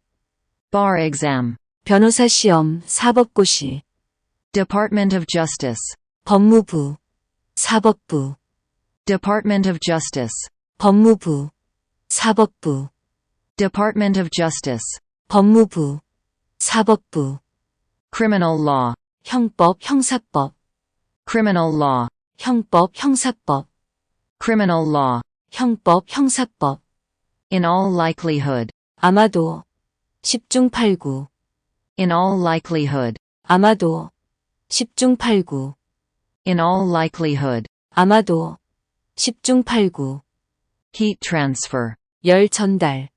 bar exam, 변호사 시험, 사법고시, Department of Justice, 법무부, 사법부, Department of Justice, 법무부, 사법부, Department of Justice, 법무부, 사법부, Criminal law, 형법, 형사법, Criminal law, 형법, 형사법, Criminal law, 형법, 형사법, in all likelihood, 아마도, 10중 8구, in all likelihood, 아마도, 10중 8구, in all likelihood, 아마도, 10중 8구, heat transfer, 열 전달,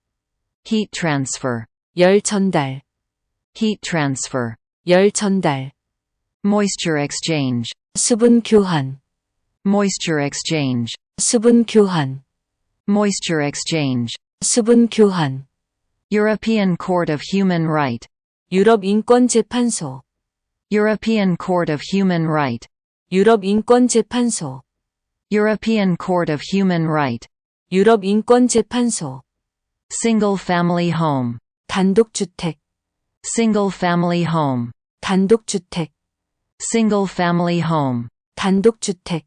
heat transfer, 열 전달, heat transfer, 열 전달, moisture exchange, 수분 교환, moisture exchange, 수분 교환, moisture exchange, 수분 교환, European Court of Human Right, 유럽 인권 재판소, European Court of Human Right, 유럽 인권 재판소, European Court of Human Right, 유럽 인권 재판소, single family home, 단독주택, single family home, 단독주택, single family home, 단독주택,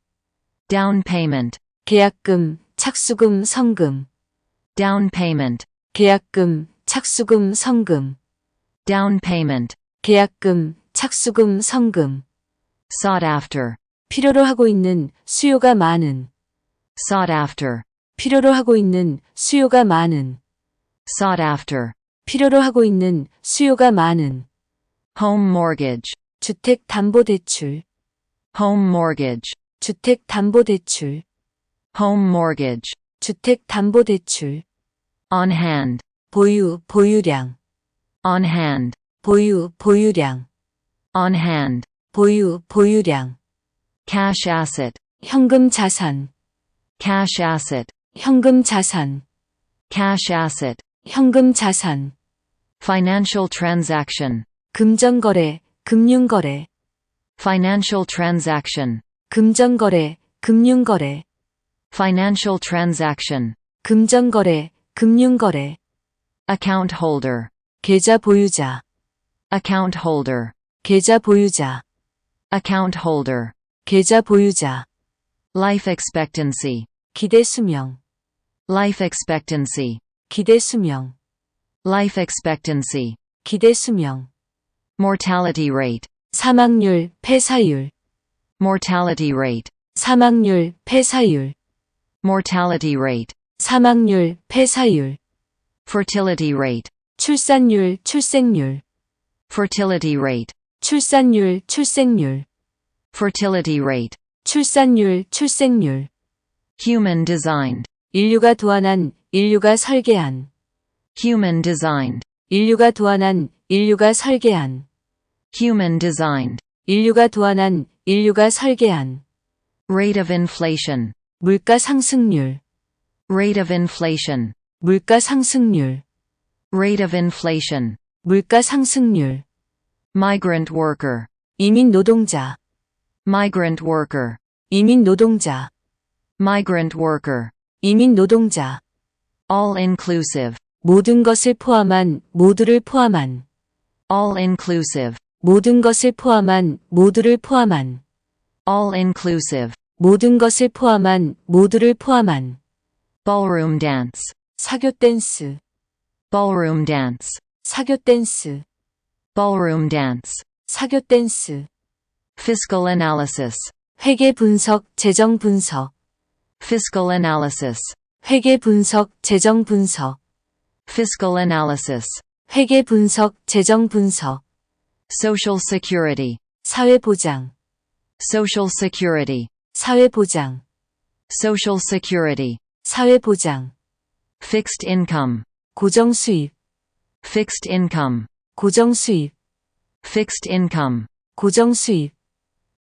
down payment, 계약금, 착수금, 성금, down payment, 계약금, 착수금, 성금, down payment, 계약금, 착수금, 성금, sought after, 필요로 하고 있는, 수요가 많은, sought after, 필요로 하고 있는, 수요가 많은, sought after, 필요로 하고 있는, 수요가 많은, home mortgage, 주택담보대출, home mortgage, 주택담보대출, home mortgage, 주택담보대출, on hand, 보유, 보유량, on hand, 보유, 보유량, on hand, 보유, 보유량, cash asset, 현금 자산, cash asset, 현금 자산, cash asset, 현금 자산, financial transaction, 금전거래, 금융거래, financial transaction, 금전거래, 금융거래, financial transaction, 금전거래, 금융거래, account holder, 계좌 보유자, account holder, 계좌 보유자, account holder, 계좌 보유자, life expectancy, 기대 수명, life expectancy, 기대 수명, life expectancy, 기대 수명, mortality rate, 사망률, 폐사율, mortality rate, 사망률, 폐사율, mortality rate, 사망률, 폐사율, fertility rate, 출산율, 출생률, fertility rate, 출산율, 출생률, fertility rate, 출산율, 출생률, human designed, 인류가 도안한, 인류가 설계한, human designed, 인류가 도안한, 인류가 설계한, human designed, 인류가 도안한, 인류가 설계한, rate of inflation, 물가 상승률, rate of inflation, 물가 상승률, rate of inflation, 물가 상승률, migrant worker, 이민 노동자, migrant worker, 이민 노동자, migrant worker, 이민 노동자, all inclusive, 모든 것을 포함한, 모두를 포함한, all inclusive, 모든 것을 포함한, 모두를 포함한, all inclusive, 모든 것을 포함한, 모두를 포함한, ballroom dance, 사교 댄스, ballroom dance, 사교 댄스, ballroom dance, 사교 댄스, fiscal analysis, 회계 분석, 재정 분석, fiscal analysis, 회계 분석, 재정 분석, fiscal analysis, 회계 분석, 재정 분석, social security, 사회보장, social security, 사회보장, social security, 사회보장, fixed income, 고정수입, fixed income, 고정수입, fixed income, 고정수입,